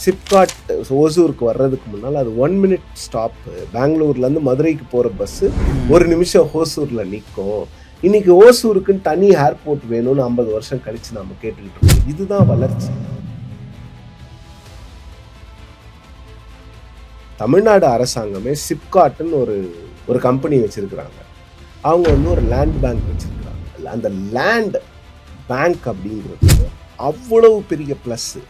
சிப்காட் ஓசூருக்கு வர்றதுக்கு முன்னால் அது 1 minute ஸ்டாப். பெங்களூர்லேருந்து மதுரைக்கு போகிற பஸ்ஸு 1 நிமிஷம் ஓசூரில் நிற்கும். இன்னைக்கு ஓசூருக்குன்னு தனி ஏர்போர்ட் வேணும்னு 50 வருஷம் கழிச்சு நம்ம கேட்டுக்கிட்டு இருக்கோம். இதுதான் வளர்ச்சி. தமிழ்நாடு அரசாங்கமே சிப்காட்னு ஒரு கம்பெனி வச்சிருக்கிறாங்க. அவங்க வந்து ஒரு லேண்ட் பேங்க் வச்சிருக்கிறாங்க. அந்த லேண்ட் பேங்க் அப்படிங்கிறது அவ்வளவு பெரிய ப்ளஸ்ஸு.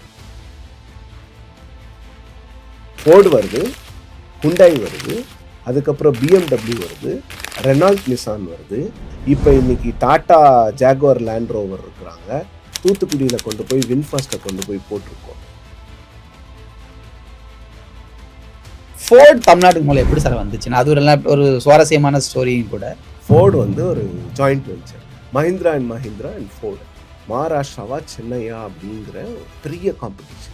ஃபோர்டு வருது, ஹுண்டாய் வருது, அதுக்கப்புறம் BMW வருது, ரெனால்ட் நிசான் வருது, இப்போ இன்னைக்கு டாடா ஜாகுவார் லேண்ட் ரோவர் இருக்கிறாங்க. தூத்துக்குடியில் கொண்டு போய் வின்ஃபாஸ்ட்டை கொண்டு போய் போட்டிருக்கோம். ஃபோர்டு தமிழ்நாட்டுக்கு மூலம் எப்படி சார் வந்துச்சுன்னா அது ஒரு சுவாரஸ்யமான ஸ்டோரியும் கூட. ஃபோர்டு வந்து ஒரு joint venture, Mahindra and Mahindra and Ford. மகாராஷ்டிராவா சென்னையா அப்படிங்கிற ஒரு பெரிய காம்படிஷன்.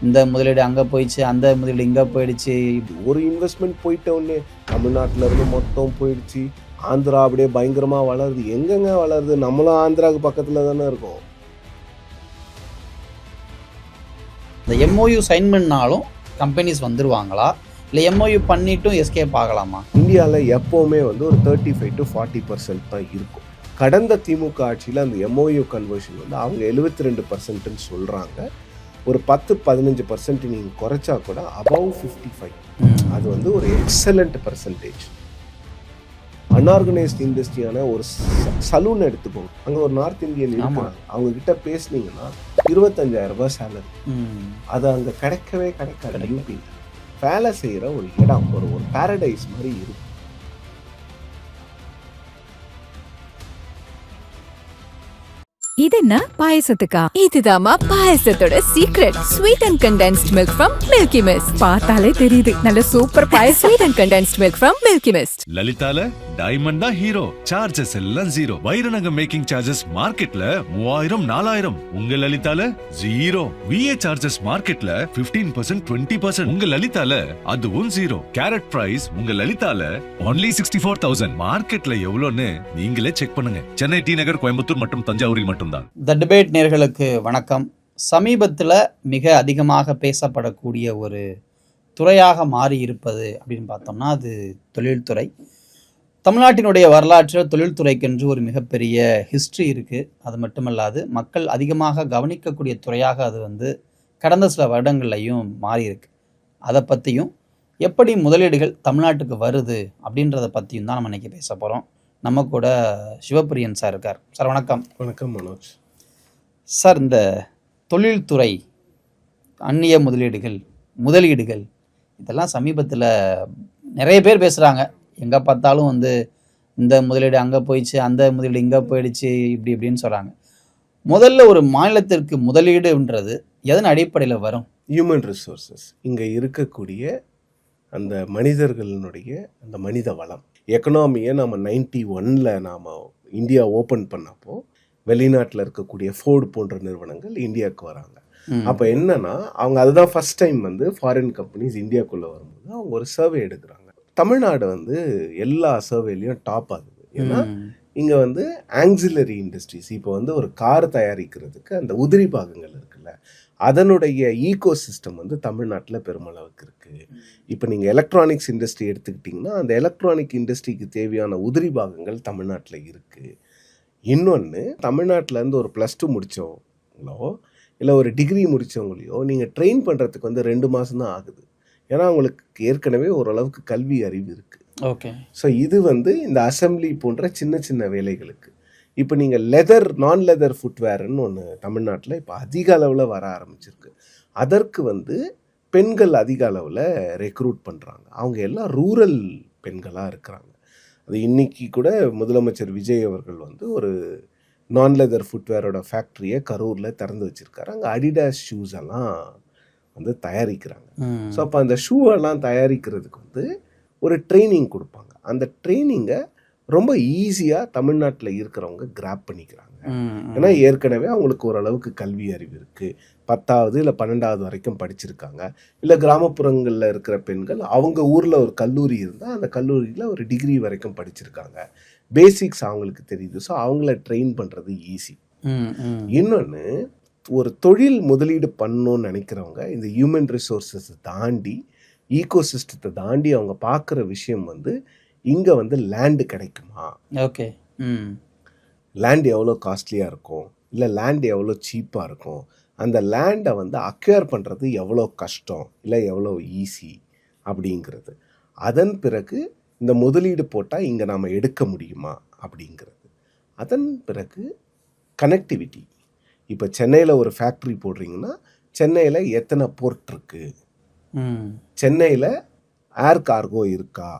இந்த முதலீடு அங்கே போயிடுச்சு, அந்த முதலீடு இங்கே போயிடுச்சு. ஒரு இன்வெஸ்ட்மெண்ட் போயிட்ட உடனே தமிழ்நாட்டில இருந்து மொத்தம் போயிடுச்சு. ஆந்திரா அப்படியே பயங்கரமா வளருது. எங்கெங்க வளருது? நம்மளும் ஆந்திராவுக்கு பக்கத்துல தானே இருக்கோம். இந்த MOU சைன் பண்ணாலும் கம்பெனிஸ் வந்துருவாங்களா, இல்லை MOU பண்ணிட்டும் எஸ்கேப் ஆகலாமா? இந்தியாவில் எப்போவுமே வந்து ஒரு 35 to 40% தான் இருக்கும். கடந்த திமுக ஆட்சியில் அந்த MOU கன்வர்ஷன் வந்து அவங்க 72%ன்னு சொல்கிறாங்க. ஒரு 10-15% நீங்கள் குறைச்சா கூட above 55. அது வந்து ஒரு எக்ஸலண்ட் பர்சன்டேஜ். அன்ஆர்கனைஸ்ட் இண்டஸ்ட்ரியான ஒரு சலூன் எடுத்துக்கோங்க. அங்கே ஒரு நார்த் இந்தியன் இருக்காங்க. அவங்க கிட்ட பேசுனீங்கன்னா 25,000 ரூபாய் சேலரி. அது அங்கே கிடைக்கவே கிடைக்காது. யூபி வேலை செய்கிற ஒரு இடம், ஒரு பாரடைஸ் மாதிரி இருக்கும். இது என்ன பாயசத்துக்கா? இதுதாமா பாயசத்தோட secret. Sweet and condensed milk from Milky Mist. பார்த்தாலே தெரியுது நல்ல super payasam. Sweet and condensed milk from Milky Mist. லலிதால டைமண்ட் தான் ஹீரோ. சார்ஜஸ் எல்லாம் ஜீரோ. வைரநக மேக்கிங் சார்ஜஸ் மார்க்கெட்ல 3000 4000. உங்க லலிதால ஜீரோ. VA சார்ஜஸ் மார்க்கெட்ல 15% 20%. உங்க லலிதால அதுவும் ஜீரோ. கேரட் பிரைஸ் உங்க லலிதால only 64,000. மார்க்கெட்ல எவ்வளவுன்னு நீங்களே செக் பண்ணுங்க. சென்னை டி நகர், கோயம்புத்தூர் மற்றும் தஞ்சாவூரில் மட்டும். த டிபேட் நேயர்களுக்கு வணக்கம். சமீபத்தில் மிக அதிகமாக பேசப்படக்கூடிய ஒரு துறையாக மாறி இருப்பது அப்படின்னு பார்த்தோம்னா அது தொழில்துறை. தமிழ்நாட்டினுடைய வரலாற்றில் தொழில்துறைக்கென்று ஒரு மிகப்பெரிய ஹிஸ்ட்ரி இருக்குது. அது மட்டுமல்லாது மக்கள் அதிகமாக கவனிக்கக்கூடிய துறையாக அது வந்து கடந்த சில வருடங்கள்லையும் மாறி இருக்கு. அதை பற்றியும் எப்படி முதலீடுகள் தமிழ்நாட்டுக்கு வருது அப்படின்றத பற்றியும் தான் நம்ம இன்றைக்கி பேச போகிறோம். நம்ம கூட சிவபிரியன் சார் இருக்கார். சார் வணக்கம். வணக்கம் மனோஜ். சார், இந்த தொழில்துறை, அந்நிய முதலீடுகள் இதெல்லாம் சமீபத்தில் நிறைய பேர் பேசுகிறாங்க. எங்கே பார்த்தாலும் வந்து இந்த முதலீடு அங்கே போயிடுச்சு, அந்த முதலீடு இங்கே போயிடுச்சு, இப்படின்னு சொல்கிறாங்க. முதல்ல ஒரு மாநிலத்திற்கு முதலீடுன்றது எதன் அடிப்படையில் வரும்? ஹியூமன் ரிசோர்ஸஸ், இங்கே இருக்கக்கூடிய அந்த மனிதர்களினுடைய அந்த மனித வளம். எக்கனாமியை நம்ம 91ல் நாம் இந்தியா ஓப்பன் பண்ணப்போ வெளிநாட்டில் இருக்கக்கூடிய ஃபோர்டு போன்ற நிறுவனங்கள் இந்தியாவுக்கு வராங்க. அப்போ என்னன்னா அவங்க அதுதான் ஃபர்ஸ்ட் டைம் வந்து ஃபாரின் கம்பெனிஸ் இந்தியாவுக்குள்ளே வரும்போது அவங்க ஒரு சர்வே எடுக்கிறாங்க. தமிழ்நாடு வந்து எல்லா சர்வேலையும் டாப் ஆகுது. ஏன்னா இங்கே வந்து ஆக்சிலரி இண்டஸ்ட்ரீஸ், இப்போ வந்து ஒரு கார் தயாரிக்கிறதுக்கு அந்த உதிரி பாகங்கள் இருக்குல்ல, அதனுடைய ஈகோ சிஸ்டம் வந்து தமிழ்நாட்டில் பெருமளவுக்கு இருக்குது. இப்போ நீங்கள் எலக்ட்ரானிக்ஸ் இண்டஸ்ட்ரி எடுத்துக்கிட்டிங்கன்னா அந்த எலக்ட்ரானிக் இண்டஸ்ட்ரிக்கு தேவையான உதிரி பாகங்கள் தமிழ்நாட்டில் இருக்குது. இன்னொன்று, தமிழ்நாட்டிலேருந்து ஒரு +2 முடித்தவங்களோ இல்லை ஒரு டிகிரி முடித்தவங்களையோ நீங்கள் ட்ரெயின் பண்ணுறதுக்கு வந்து 2 மாதம் தான் ஆகுது. ஏன்னா அவங்களுக்கு ஏற்கனவே ஓரளவுக்கு கல்வி அறிவு இருக்குது. ஓகே. ஸோ இது வந்து இந்த அசம்பிளி போன்ற சின்ன சின்ன வேலைகளுக்கு. இப்போ நீங்கள் நான் லெதர் ஃபுட்வேர்னு ஒன்று தமிழ்நாட்டில் இப்போ அதிக அளவில் வர ஆரம்பிச்சிருக்கு. அதற்கு வந்து பெண்கள் அதிக அளவில் ரெக்ரூட் பண்ணுறாங்க. அவங்க எல்லாம் ரூரல் பெண்களாக இருக்கிறாங்க. அது இன்னைக்கு கூட முதலமைச்சர் விஜய் அவர்கள் வந்து ஒரு நான் லெதர் ஃபுட்வேரோட ஃபேக்ட்ரியை கரூரில் திறந்து வச்சுருக்காரு. அங்கே அடிடாஸ் ஷூஸ் எல்லாம் வந்து தயாரிக்கிறாங்க. ஸோ அப்போ அந்த ஷூவெல்லாம் தயாரிக்கிறதுக்கு வந்து ஒரு ட்ரைனிங் கொடுப்பாங்க. அந்த ட்ரைனிங்கை ரொம்ப ஈஸியாக தமிழ்நாட்டில் இருக்கிறவங்க கிராப் பண்ணிக்கிறாங்க. ஏன்னா ஏற்கனவே அவங்களுக்கு ஓரளவுக்கு கல்வி அறிவு இருக்குது. 10வது இல்லை 12வது வரைக்கும் படிச்சிருக்காங்க. இல்லை கிராமப்புறங்களில் இருக்கிற பெண்கள் அவங்க ஊரில் ஒரு கல்லூரி இருந்தால் அந்த கல்லூரியில் ஒரு டிகிரி வரைக்கும் படிச்சிருக்காங்க. பேசிக்ஸ் அவங்களுக்கு தெரியுது. ஸோ அவங்கள ட்ரெயின் பண்ணுறது ஈஸி. இன்னொன்று, ஒரு தொழில் முதலீடு பண்ணணும்னு நினைக்கிறவங்க இந்த ஹியூமன் ரிசோர்ஸஸ் தாண்டி ஈகோசிஸ்டத்தை தாண்டி அவங்க பார்க்குற விஷயம் வந்து இங்கே வந்து லேண்டு கிடைக்குமா, ஓகே. லேண்ட் எவ்வளோ காஸ்ட்லியாக இருக்கும், இல்லை லேண்ட் எவ்வளோ சீப்பாக இருக்கும், அந்த லேண்டை வந்து அக்வயர் பண்ணுறது எவ்வளோ கஷ்டம் இல்லை எவ்வளோ ஈஸி அப்படிங்கிறது. அதன் பிறகு இந்த முதலீடு போட்டால் இங்கே நாம் எடுக்க முடியுமா அப்படிங்கிறது. அதன் பிறகு கனெக்டிவிட்டி. இப்போ சென்னையில் ஒரு ஃபேக்ட்ரி போடுறீங்கன்னா சென்னையில் எத்தனை போர்ட் இருக்குது, சென்னையில் ஏர் கார்கோ இருக்கா,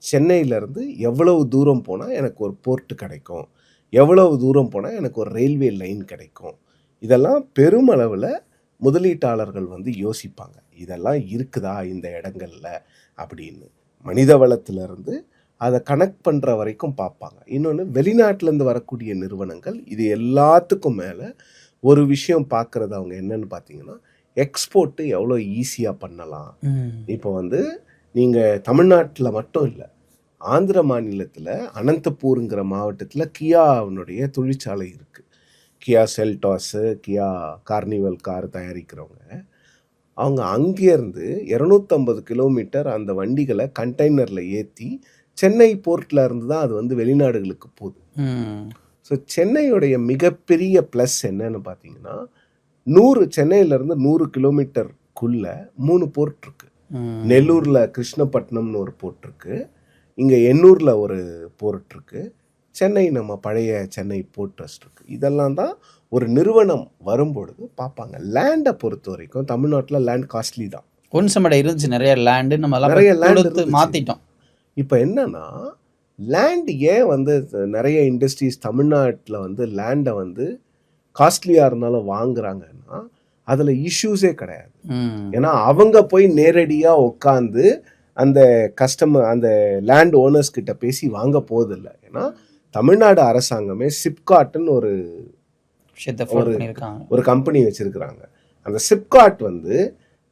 சென்னையிலேருந்து எவ்வளவு தூரம் போனால் எனக்கு ஒரு போர்ட்டு கிடைக்கும், எவ்வளவு தூரம் போனால் எனக்கு ஒரு ரயில்வே லைன் கிடைக்கும். இதெல்லாம் பெருமளவில் முதலீட்டாளர்கள் வந்து யோசிப்பாங்க, இதெல்லாம் இருக்குதா இந்த இடங்கள்ல அப்படின்னு. மனித வளத்திலிருந்து அதை கனெக்ட் பண்ணுற வரைக்கும் பார்ப்பாங்க. இன்னொன்று, வெளிநாட்டிலேருந்து வரக்கூடிய நிறுவனங்கள் இது எல்லாத்துக்கும் மேலே ஒரு விஷயம் பார்க்குறது அவங்க என்னன்னு பார்த்தீங்கன்னா, எக்ஸ்போர்ட்டு எவ்வளோ ஈஸியாக பண்ணலாம். இப்போ வந்து நீங்கள் தமிழ்நாட்டில் மட்டும் இல்லை, ஆந்திர மாநிலத்தில் அனந்தபூருங்கிற மாவட்டத்தில் கியாவுடைய தொழிற்சாலை இருக்குது. கியா செல்டாஸு, கியா கார்னிவல் கார் தயாரிக்கிறவங்க. அவங்க அங்கேருந்து 250 கிலோமீட்டர் அந்த வண்டிகளை கண்டெய்னரில் ஏற்றி சென்னை போர்ட்டில் இருந்து தான் அது வந்து வெளிநாடுகளுக்கு போகுது. ஸோ சென்னையுடைய மிகப்பெரிய ப்ளஸ் என்னன்னு பார்த்தீங்கன்னா, சென்னையிலேருந்து 100 கிலோமீட்டருக்குள்ள 3 போர்ட் இருக்குது. நெல்லூரில் கிருஷ்ணப்பட்டினம்னு ஒரு போர்ட் இருக்குது, இங்கே எண்ணூரில் ஒரு போர்ட் இருக்குது, சென்னை நம்ம பழைய சென்னை போர்ட் ட்ரஸ்ட் இருக்குது. இதெல்லாம் தான் ஒரு நிறுவனம் வரும்பொழுது பார்ப்பாங்க. லேண்டை பொறுத்த வரைக்கும் தமிழ்நாட்டில் லேண்ட் காஸ்ட்லி தான். ஒன்சமடை இருந்துச்சு நிறைய லேண்டு, நம்ம நிறைய லேண்ட் மாற்றிட்டோம். இப்போ என்னன்னா, லேண்ட் ஏன் வந்து நிறைய இண்டஸ்ட்ரீஸ் தமிழ்நாட்டில் வந்து லேண்டை வந்து காஸ்ட்லியாக இருந்தாலும் வாங்குறாங்கன்னா அதில் இஷ்யூஸே கிடையாது. ஏன்னா அவங்க போய் நேரடியாக உட்காந்து அந்த அந்த லேண்ட் ஓனர்ஸ் கிட்ட பேசி வாங்க போதில்லை. ஏன்னா தமிழ்நாடு அரசாங்கமே சிப்காட்னு ஒரு கம்பெனி வச்சிருக்கிறாங்க. அந்த சிப்காட் வந்து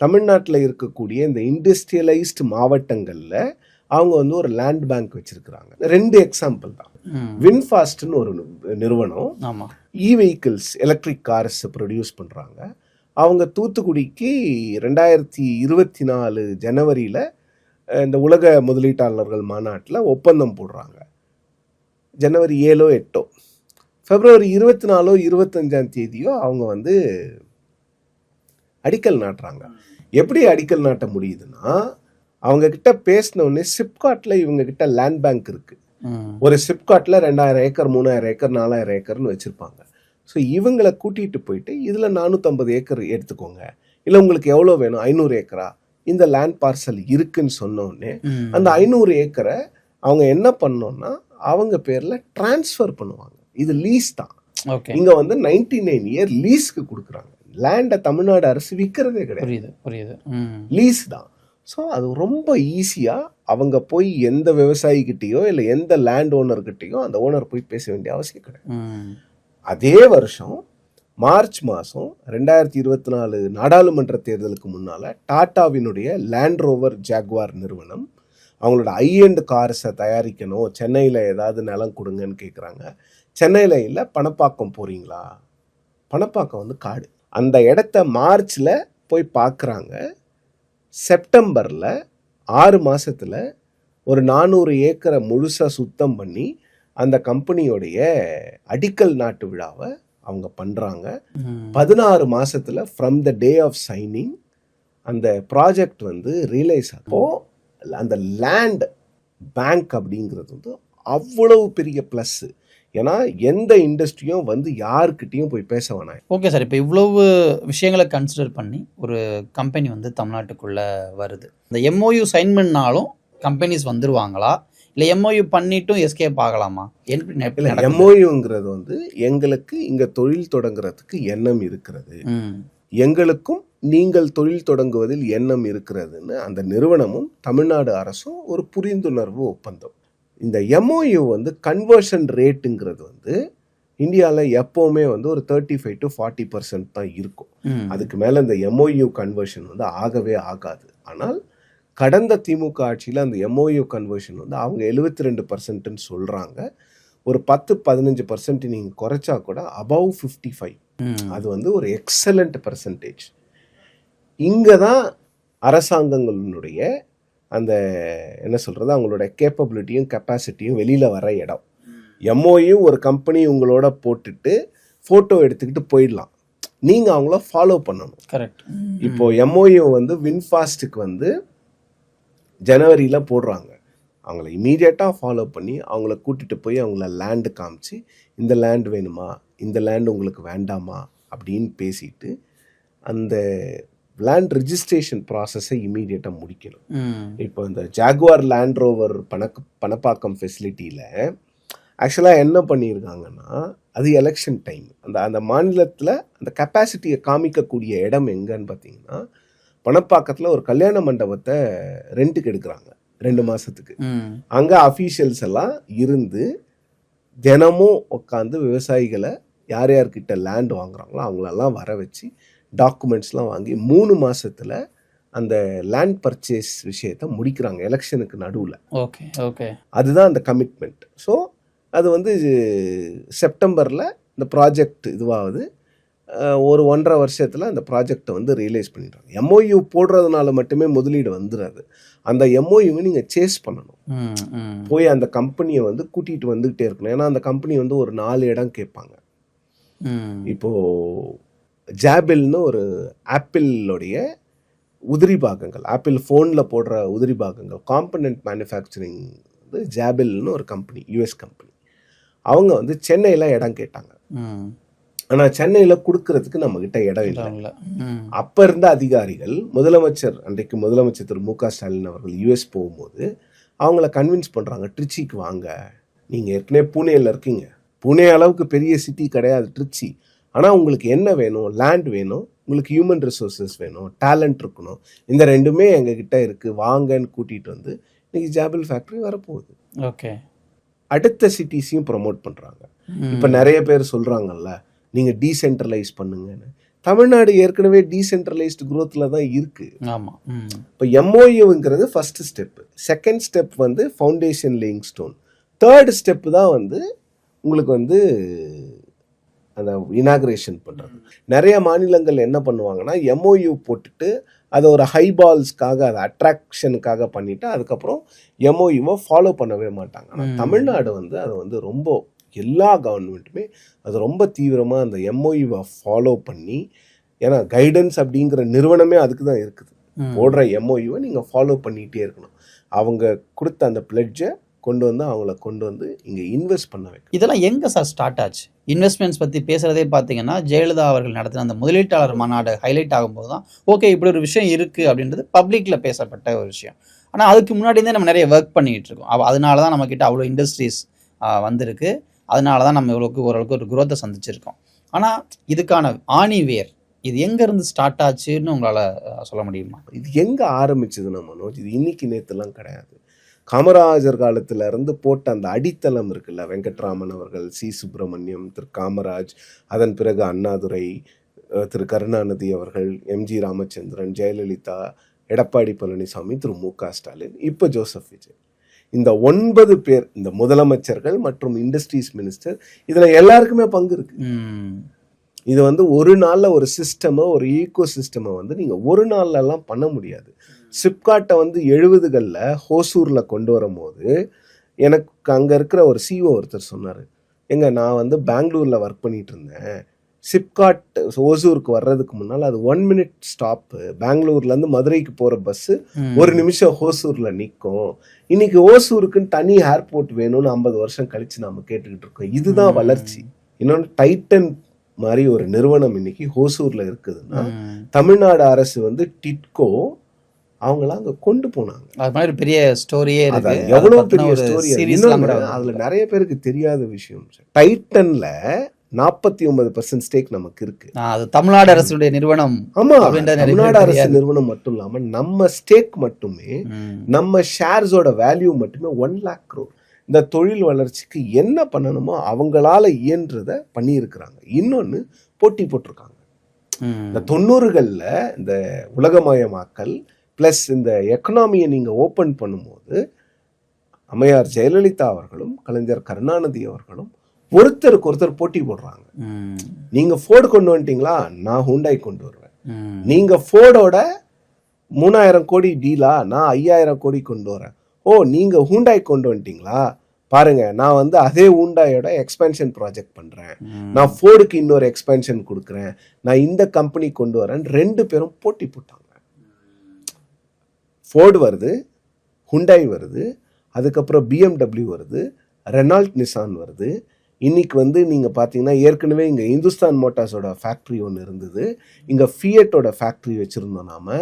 தமிழ்நாட்டில் இருக்கக்கூடிய இந்த இண்டஸ்ட்ரியலைஸ்டு மாவட்டங்களில் அவங்க வந்து ஒரு லேண்ட் பேங்க் வச்சிருக்கிறாங்க. 2 எக்ஸாம்பிள் தான். வின்ஃபாஸ்ட்னு ஒரு நிறுவனம் வெஹிக்கிள்ஸ் எலக்ட்ரிக் கார்ஸ் ப்ரொடியூஸ் பண்ணுறாங்க. அவங்க தூத்துக்குடிக்கு 2024 ஜனவரியில் இந்த உலக முதலீட்டாளர்கள் மாநாட்டில் ஒப்பந்தம் போடுறாங்க. ஜனவரி 7 8 பிப்ரவரி 24 25 அவங்க வந்து அடிக்கல் நாட்டுறாங்க. எப்படி அடிக்கல் நாட்ட முடியுதுன்னா, அவங்க கிட்ட பேசினோடனே சிப்காட்ல இவங்க கிட்ட லேண்ட் பேங்க் இருக்கு. ஒரு சிப்காட்ல 2000 ஏக்கர் 3000 ஏக்கர் 4000 ஏக்கர்னு வச்சிருப்பாங்க. ஸோ இவங்களை கூட்டிட்டு போயிட்டு இதுல 450 ஏக்கர் எடுத்துக்கோங்க, இல்லை உங்களுக்கு எவ்வளோ வேணும், 500 ஏக்கரா, இந்த லேண்ட் பார்சல் இருக்குன்னு சொன்னோடனே அந்த 500 ஏக்கரை அவங்க என்ன பண்ணோம்னா அவங்க பேர்ல டிரான்ஸ்ஃபர் பண்ணுவாங்க. இது லீஸ் தான். இங்க வந்து 99 இயர் லீஸ்க்கு கொடுக்குறாங்க. லேண்டை தமிழ்நாடு அரசு விற்கிறதே கிடையாது, லீஸ் தான். ஸோ அது ரொம்ப ஈஸியாக அவங்க போய் எந்த விவசாயிக்கிட்டேயோ இல்லை எந்த லேண்ட் ஓனர்கிட்டையோ அந்த ஓனர் போய் பேச வேண்டிய அவசியம் கிடையாது. அதே வருஷம் மார்ச் மாதம் 2024 நாடாளுமன்ற தேர்தலுக்கு முன்னால் டாட்டாவினுடைய லேண்ட் ரோவர் ஜாக்வார் நிறுவனம் அவங்களோட ஹை-எண்ட் கார்ஸை தயாரிக்கணும், சென்னையில் ஏதாவது நிலம் கொடுங்கன்னு கேட்குறாங்க. சென்னையில் இல்லை, பணப்பாக்கம் போகிறீங்களா? பணப்பாக்கம் வந்து காடு. அந்த இடத்த மார்ச்சில் போய் பார்க்குறாங்க. செப்டம்பரில் 6 மாதத்தில் ஒரு 400 ஏக்கரை முழுசாக சுத்தம் பண்ணி அந்த கம்பெனியோடைய அடிக்கல் நாட்டு விழாவை அவங்க பண்ணுறாங்க. 16 மாதத்தில் from the day of signing அந்த ப்ராஜெக்ட் வந்து ரியலைஸ் ஆகும். அந்த லேண்ட் பேங்க் அப்படிங்கிறது வந்து அவ்வளவு பெரிய ப்ளஸ்ஸு. ஏன்னா எந்த இண்டஸ்ட்ரியும் வந்து யாருக்கிட்டையும் போய் பேச வேணாம். ஓகே சார், இப்போ இவ்வளவு விஷயங்களை கன்சிடர் பண்ணி ஒரு கம்பெனி வந்து தமிழ்நாட்டுக்குள்ளே வருது. இந்த எம்ஓயு சைன் பண்ணாலும் கம்பெனிஸ் வந்துருவாங்களா, இல்லை எம்ஓயு பண்ணிட்டும் எஸ்கேப் ஆகலாமா? எம்ஓயுங்கிறது வந்து எங்களுக்கு இங்கே தொழில் தொடங்குறதுக்கு எண்ணம் இருக்கிறது, எங்களுக்கும் நீங்கள் தொழில் தொடங்குவதில் எண்ணம் இருக்கிறதுன்னு அந்த நிறுவனமும் தமிழ்நாடு அரசும் ஒரு புரிந்துணர்வு ஒப்பந்தம். இந்த எம்ஓயு வந்து கன்வர்ஷன் ரேட்டுங்கிறது வந்து இந்தியாவில் எப்போவுமே வந்து ஒரு 35 to 40% தான் இருக்கும். அதுக்கு மேலே இந்த எம்ஓயு கன்வர்ஷன் வந்து ஆகவே ஆகாது. ஆனால் கடந்த திமுக ஆட்சியில் அந்த எம்ஓயு கன்வர்ஷன் வந்து அவங்க 72%ன்னு சொல்கிறாங்க. ஒரு 10-15% நீங்கள் குறைச்சா கூட அபவ் 55 அது வந்து ஒரு எக்ஸலண்ட் பர்சன்டேஜ். இங்கே தான் அரசாங்கங்களினுடைய அந்த என்ன சொல்கிறது, அவங்களோட கேப்பபிலிட்டியும் கெப்பாசிட்டியும் வெளியில் வர இடம். எம்ஓயும் ஒரு கம்பெனி உங்களோட போட்டுட்டு ஃபோட்டோ எடுத்துக்கிட்டு போயிடலாம், நீங்கள் அவங்கள ஃபாலோ பண்ணணும். கரெக்ட். இப்போது எம்ஓயு வந்து வின்ஃபாஸ்ட்டுக்கு வந்து ஜனவரியில் போடுறாங்க. அவங்கள இமீடியட்டாக ஃபாலோ பண்ணி அவங்கள கூட்டிகிட்டு போய் அவங்கள லேண்டு காமிச்சு, இந்த லேண்ட் வேணுமா, இந்த லேண்டு உங்களுக்கு வேண்டாமா அப்படின்னு பேசிட்டு அந்த லேண்ட் ரிஜிஸ்ட்ரேஷன் ப்ராசஸை இமீடியட்டாக முடிக்கணும். இப்போ இந்த ஜாகுவார் லேண்ட் ரோவர் பணப்பாக்கம் ஃபெசிலிட்டியில் ஆக்சுவலாக என்ன பண்ணியிருக்காங்கன்னா, அது எலெக்ஷன் டைம். அந்த மாநிலத்தில் அந்த கெப்பாசிட்டியை காமிக்கக்கூடிய இடம் எங்கன்னு பார்த்தீங்கன்னா, பணப்பாக்கத்தில் ஒரு கல்யாண மண்டபத்தை ரெண்ட்டுக்கு எடுக்கிறாங்க 2 மாதத்துக்கு. அங்கே அஃபீஷியல்ஸ் எல்லாம் இருந்து தினமும் உட்காந்து விவசாயிகளை யார் யார்கிட்ட லேண்ட் வாங்குறாங்களோ அவங்களெல்லாம் வர வச்சு டாக்குமெண்ட்ஸ்லாம் வாங்கி 3 மாதத்தில் அந்த லேண்ட் பர்ச்சேஸ் விஷயத்தை முடிக்கிறாங்க எலெக்ஷனுக்கு நடுவில். ஓகே ஓகே, அதுதான் அந்த கமிட்மெண்ட். ஸோ அது வந்து செப்டம்பரில் இந்த ப்ராஜெக்ட் இதுவாகுது. ஒரு 1.5 வருஷத்தில் அந்த ப்ராஜெக்டை வந்து ரியலைஸ் பண்ணிடுறாங்க. எம்ஓயு போடுறதுனால மட்டுமே முதலீடு வந்துடாது. அந்த எம்ஓயுவை நீங்கள் சேஸ் பண்ணணும். போய் அந்த கம்பெனியை வந்து கூட்டிகிட்டு வந்துக்கிட்டே இருக்கணும். ஏன்னா அந்த கம்பெனி வந்து ஒரு 4 இடம் கேட்பாங்க. இப்போது ஜாபில்னு ஒரு ஆப்பிளோடைய உதிரி பாகங்கள், ஆப்பிள் ஃபோனில் போடுற உதிரி பாகங்கள் காம்பனன்ட் மேனுஃபேக்சரிங் வந்து ஜாபில்னு ஒரு கம்பெனி, யூஎஸ் கம்பெனி. அவங்க வந்து சென்னையில் இடம் கேட்டாங்க. ஆனால் சென்னையில் கொடுக்கறதுக்கு நம்மக்கிட்ட இடம் இல்லை. அப்போ இருந்த அதிகாரிகள் அன்றைக்கு முதலமைச்சர் திரு மு க ஸ்டாலின் அவர்கள் யூஎஸ் போகும்போது அவங்கள கன்வின்ஸ் பண்ணுறாங்க, ட்ரிச்சிக்கு வாங்க, நீங்கள் ஏற்கனவே பூனேயில் இருக்கீங்க, பூனே அளவுக்கு பெரிய சிட்டி கிடையாது ட்ரிச்சி, ஆனால் உங்களுக்கு என்ன வேணும், லேண்ட் வேணும், உங்களுக்கு ஹியூமன் ரிசோர்ஸஸ் வேணும், டேலண்ட் இருக்கணும், இந்த 2மே எங்ககிட்ட இருக்குது, வாங்கன்னு கூட்டிகிட்டு வந்து இன்னைக்கு ஜாபில் ஃபேக்ட்ரி வரப்போகுது. ஓகே, அடுத்த சிட்டிஸையும் ப்ரொமோட் பண்ணுறாங்க. இப்போ நிறைய பேர் சொல்கிறாங்கல்ல, நீங்கள் டீசென்ட்ரலைஸ் பண்ணுங்கன்னு. தமிழ்நாடு ஏற்கனவே டீசென்ட்ரலைஸ்டு குரோத்தில் தான் இருக்குது. ஆமாம். இப்போ எம்ஓயுங்கிறது ஃபஸ்ட்டு ஸ்டெப்பு. செகண்ட் ஸ்டெப் வந்து foundation laying stone. Third step தான் வந்து உங்களுக்கு வந்து அந்த இனாக்ரேஷன் பண்ணுறது. நிறைய மாநிலங்கள் என்ன பண்ணுவாங்கன்னா, எம்ஓயு போட்டுட்டு அதை ஒரு ஹைபால்ஸ்க்காக, அதை அட்ராக்ஷனுக்காக பண்ணிவிட்டு அதுக்கப்புறம் எம்ஓயுவை ஃபாலோ பண்ணவே மாட்டாங்க. ஆனால் தமிழ்நாடு வந்து அதை வந்து ரொம்ப, எல்லா கவர்மெண்ட்டுமே அது ரொம்ப தீவிரமாக அந்த எம்ஓயுவை ஃபாலோ பண்ணி, ஏன்னா கைடன்ஸ் அப்படிங்கிற நிறுவனமே அதுக்கு தான் இருக்குது. போடுற எம்ஓயுவை நீங்கள் ஃபாலோ பண்ணிகிட்டே இருக்கணும். அவங்க கொடுத்த அந்த பிளட்ஜை அவங்கள கொண்டு வந்து இங்கே இன்வெஸ்ட் பண்ண வைக்க. இதெல்லாம் எங்கே சார் ஸ்டார்ட் ஆச்சு? இன்வெஸ்ட்மெண்ட்ஸ் பற்றி பேசுகிறதே பார்த்தீங்கன்னா, ஜெயலலிதா அவர்கள் நடத்தின அந்த முதலீட்டாளர் மாநாடு ஹைலைட் ஆகும்போது தான் ஓகே இப்படி ஒரு விஷயம் இருக்குது அப்படின்றது பப்ளிக்கில் பேசப்பட்ட ஒரு விஷயம். ஆனால் அதுக்கு முன்னாடியே நம்ம நிறைய ஒர்க் பண்ணிகிட்டு இருக்கோம். அதனால தான் நம்மக்கிட்ட அவ்வளோ இண்டஸ்ட்ரீஸ் வந்திருக்கு. அதனால தான் நம்ம ஓரளவுக்கு ஒரு குரோத்தை சந்திச்சிருக்கோம். ஆனால் இதுக்கான ஆணிவேர் இது எங்கேருந்து ஸ்டார்ட் ஆச்சுன்னு உங்களால் சொல்ல முடியுமா? இது எங்கே ஆரம்பிச்சதுன்னா மனோஜ், இது இன்னைக்கு நேற்றுலாம் கிடையாது. காமராஜர் காலத்துல இருந்து போட்ட அந்த அடித்தளம் இருக்குல்ல, வெங்கட்ராமன் அவர்கள், சி சுப்பிரமணியம், திரு காமராஜ், அதன் பிறகு அண்ணாதுரை, திரு கருணாநிதி அவர்கள், எம்ஜி ராமச்சந்திரன், ஜெயலலிதா, எடப்பாடி பழனிசாமி, திரு மு க ஸ்டாலின், இப்போ ஜோசப் விஜய், இந்த 9 பேர், இந்த முதலமைச்சர்கள் மற்றும் இண்டஸ்ட்ரீஸ் மினிஸ்டர், இதில் எல்லாருக்குமே பங்கு இருக்கு. இது வந்து ஒரு நாளில் ஒரு சிஸ்டமை, ஒரு ஈகோ சிஸ்டமை வந்து நீங்கள் ஒரு நாள்லலாம் பண்ண முடியாது. சிப்காட்டை வந்து 70களில் ஹோசூரில் கொண்டு வரும்போது எனக்கு அங்கே இருக்கிற ஒரு சிஓ ஒருத்தர் சொன்னார், நான் வந்து பெங்களூரில் ஒர்க் பண்ணிட்டு இருந்தேன், சிப்காட் ஹோசூருக்கு வர்றதுக்கு முன்னால் அது 1 மினிட் ஸ்டாப்பு, பெங்களூர்லேருந்து மதுரைக்கு போகிற பஸ்ஸு 1 நிமிஷம் ஹோசூரில் நிற்கும். இன்னைக்கு ஹோசூருக்குன்னு தனி ஏர்போர்ட் வேணும்னு 50 வருஷம் கழித்து நாம் கேட்டுக்கிட்டு இருக்கோம். இதுதான் வளர்ச்சி. இன்னொன்று டைட்டன் மாதிரி ஒரு நிறுவனம் இன்னைக்கு ஹோசூரில் இருக்குதுன்னா, தமிழ்நாடு அரசு வந்து டிட்கோ அவங்களாம் அங்கே கொண்டு போனாங்க. அது மாதிரி பெரிய ஸ்டோரியே இருக்கு. எவ்வளோ பெரிய ஸ்டோரி. அதில் நிறைய பேருக்கு தெரியாத விஷயம், டைட்டன்ல 49% ஸ்டேக் நமக்கு இருக்கு. அது தமிழ்நாடு அரசுடைய நிறுவனம். ஆமா, தமிழ்நாடு அரசு நிறுவனம் மட்டும் இல்லாம நம்ம ஸ்டேக் மட்டுமே, நம்ம ஷேர்ஸோட வேல்யூ மட்டுமே 1 lakh crore. இந்த தொழில் வளர்ச்சிக்கு என்ன பண்ணணுமோ அவங்களால இயன்றதை பண்ணியிருக்கிறாங்க. இன்னொன்று போட்டி போட்டிருக்காங்க. இந்த 90களில் இந்த உலகமயமாக்கல் ப்ளஸ் இந்த எக்கனாமியை நீங்கள் ஓப்பன் பண்ணும்போது அம்மையார் ஜெயலலிதா அவர்களும் கலைஞர் கருணாநிதி அவர்களும் ஒருத்தருக்கு ஒருத்தர் போட்டி போடுறாங்க. நீங்க ஃபோர்டு கொண்டு வந்துட்டீங்களா, நான் ஹூண்டாய் கொண்டு வருவேன். நீங்க ஃபோர்டோட 3000 கோடி டீலா, நான் 5000 கோடி கொண்டு வரேன். ஓ, நீங்க ஹூண்டாய் கொண்டு வந்துட்டீங்களா, பாருங்க நான் வந்து அதே ஹூண்டாயோட எக்ஸ்பென்ஷன் ப்ராஜெக்ட் பண்றேன், நான் ஃபோர்டுக்கு இன்னொரு எக்ஸ்பென்ஷன் கொடுக்குறேன், நான் இந்த கம்பெனி கொண்டு வரேன். 2 பேரும் போட்டி போட்டாங்க. ஃபோர்டு வருது, ஹுண்டாய் வருது, அதுக்கப்புறம் BMW வருது, ரெனால்ட் நிசான் வருது. இன்னைக்கு வந்து நீங்கள் பார்த்தீங்கன்னா ஏற்கனவே இங்கே இந்துஸ்தான் மோட்டார்ஸோட ஃபேக்ட்ரி ஒன்று இருந்தது, இங்கே ஃபியட்டோட ஃபேக்ட்ரி வச்சுருந்தோம் நாம்.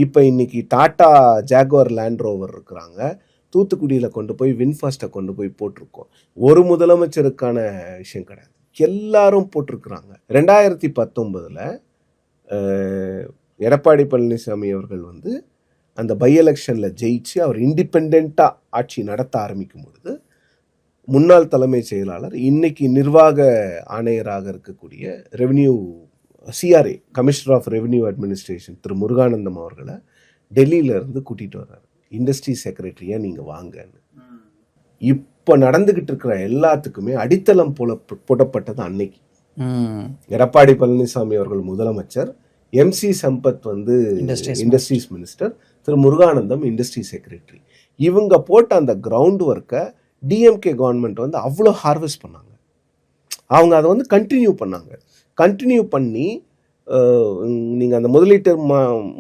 இப்போ இன்னைக்கு டாட்டா ஜாகுவார் லேண்ட் ரோவர் இருக்கிறாங்க. தூத்துக்குடியில் கொண்டு போய் வின்ஃபாஸ்ட்டை கொண்டு போய் போட்டிருக்கோம். ஒரு முதலமைச்சருக்கான விஷயம் கிடையாது, எல்லாரும் போட்டிருக்கிறாங்க. 2019 எடப்பாடி பழனிசாமி அவர்கள் வந்து அந்த பை எலெக்ஷனில் ஜெயிச்சு அவர் இண்டிபெண்ட்டாக ஆட்சி நடத்த ஆரம்பிக்கும் பொழுது முன்னாள் தலைமைச் செயலாளர், இன்னைக்கு நிர்வாக ஆணையராக இருக்கக்கூடிய revenue CRA commissioner of revenue administration திரு முருகானந்தம் அவர்களை டெல்லியிலேருந்து கூட்டிகிட்டு வர்றாரு. இண்டஸ்ட்ரி செக்ரட்டரியாக நீங்கள் வாங்கன்னு. இப்போ நடந்துக்கிட்டு இருக்கிற எல்லாத்துக்குமே அடித்தளம் போடப்பட்டது அன்னைக்கு. எடப்பாடி பழனிசாமி அவர்கள் முதலமைச்சர், MC சம்பத் வந்து இண்டஸ்ட்ரீஸ் மினிஸ்டர், திரு முருகானந்தம் இண்டஸ்ட்ரி செக்ரட்டரி. இவங்க போட்ட அந்த கிரவுண்ட் ஒர்க்கை DMK கவர்மெண்ட் வந்து அவ்வளோ ஹார்வெஸ்ட் பண்ணாங்க. அவங்க அதை வந்து கண்டினியூ பண்ணாங்க. கண்டினியூ பண்ணி நீங்கள் அந்த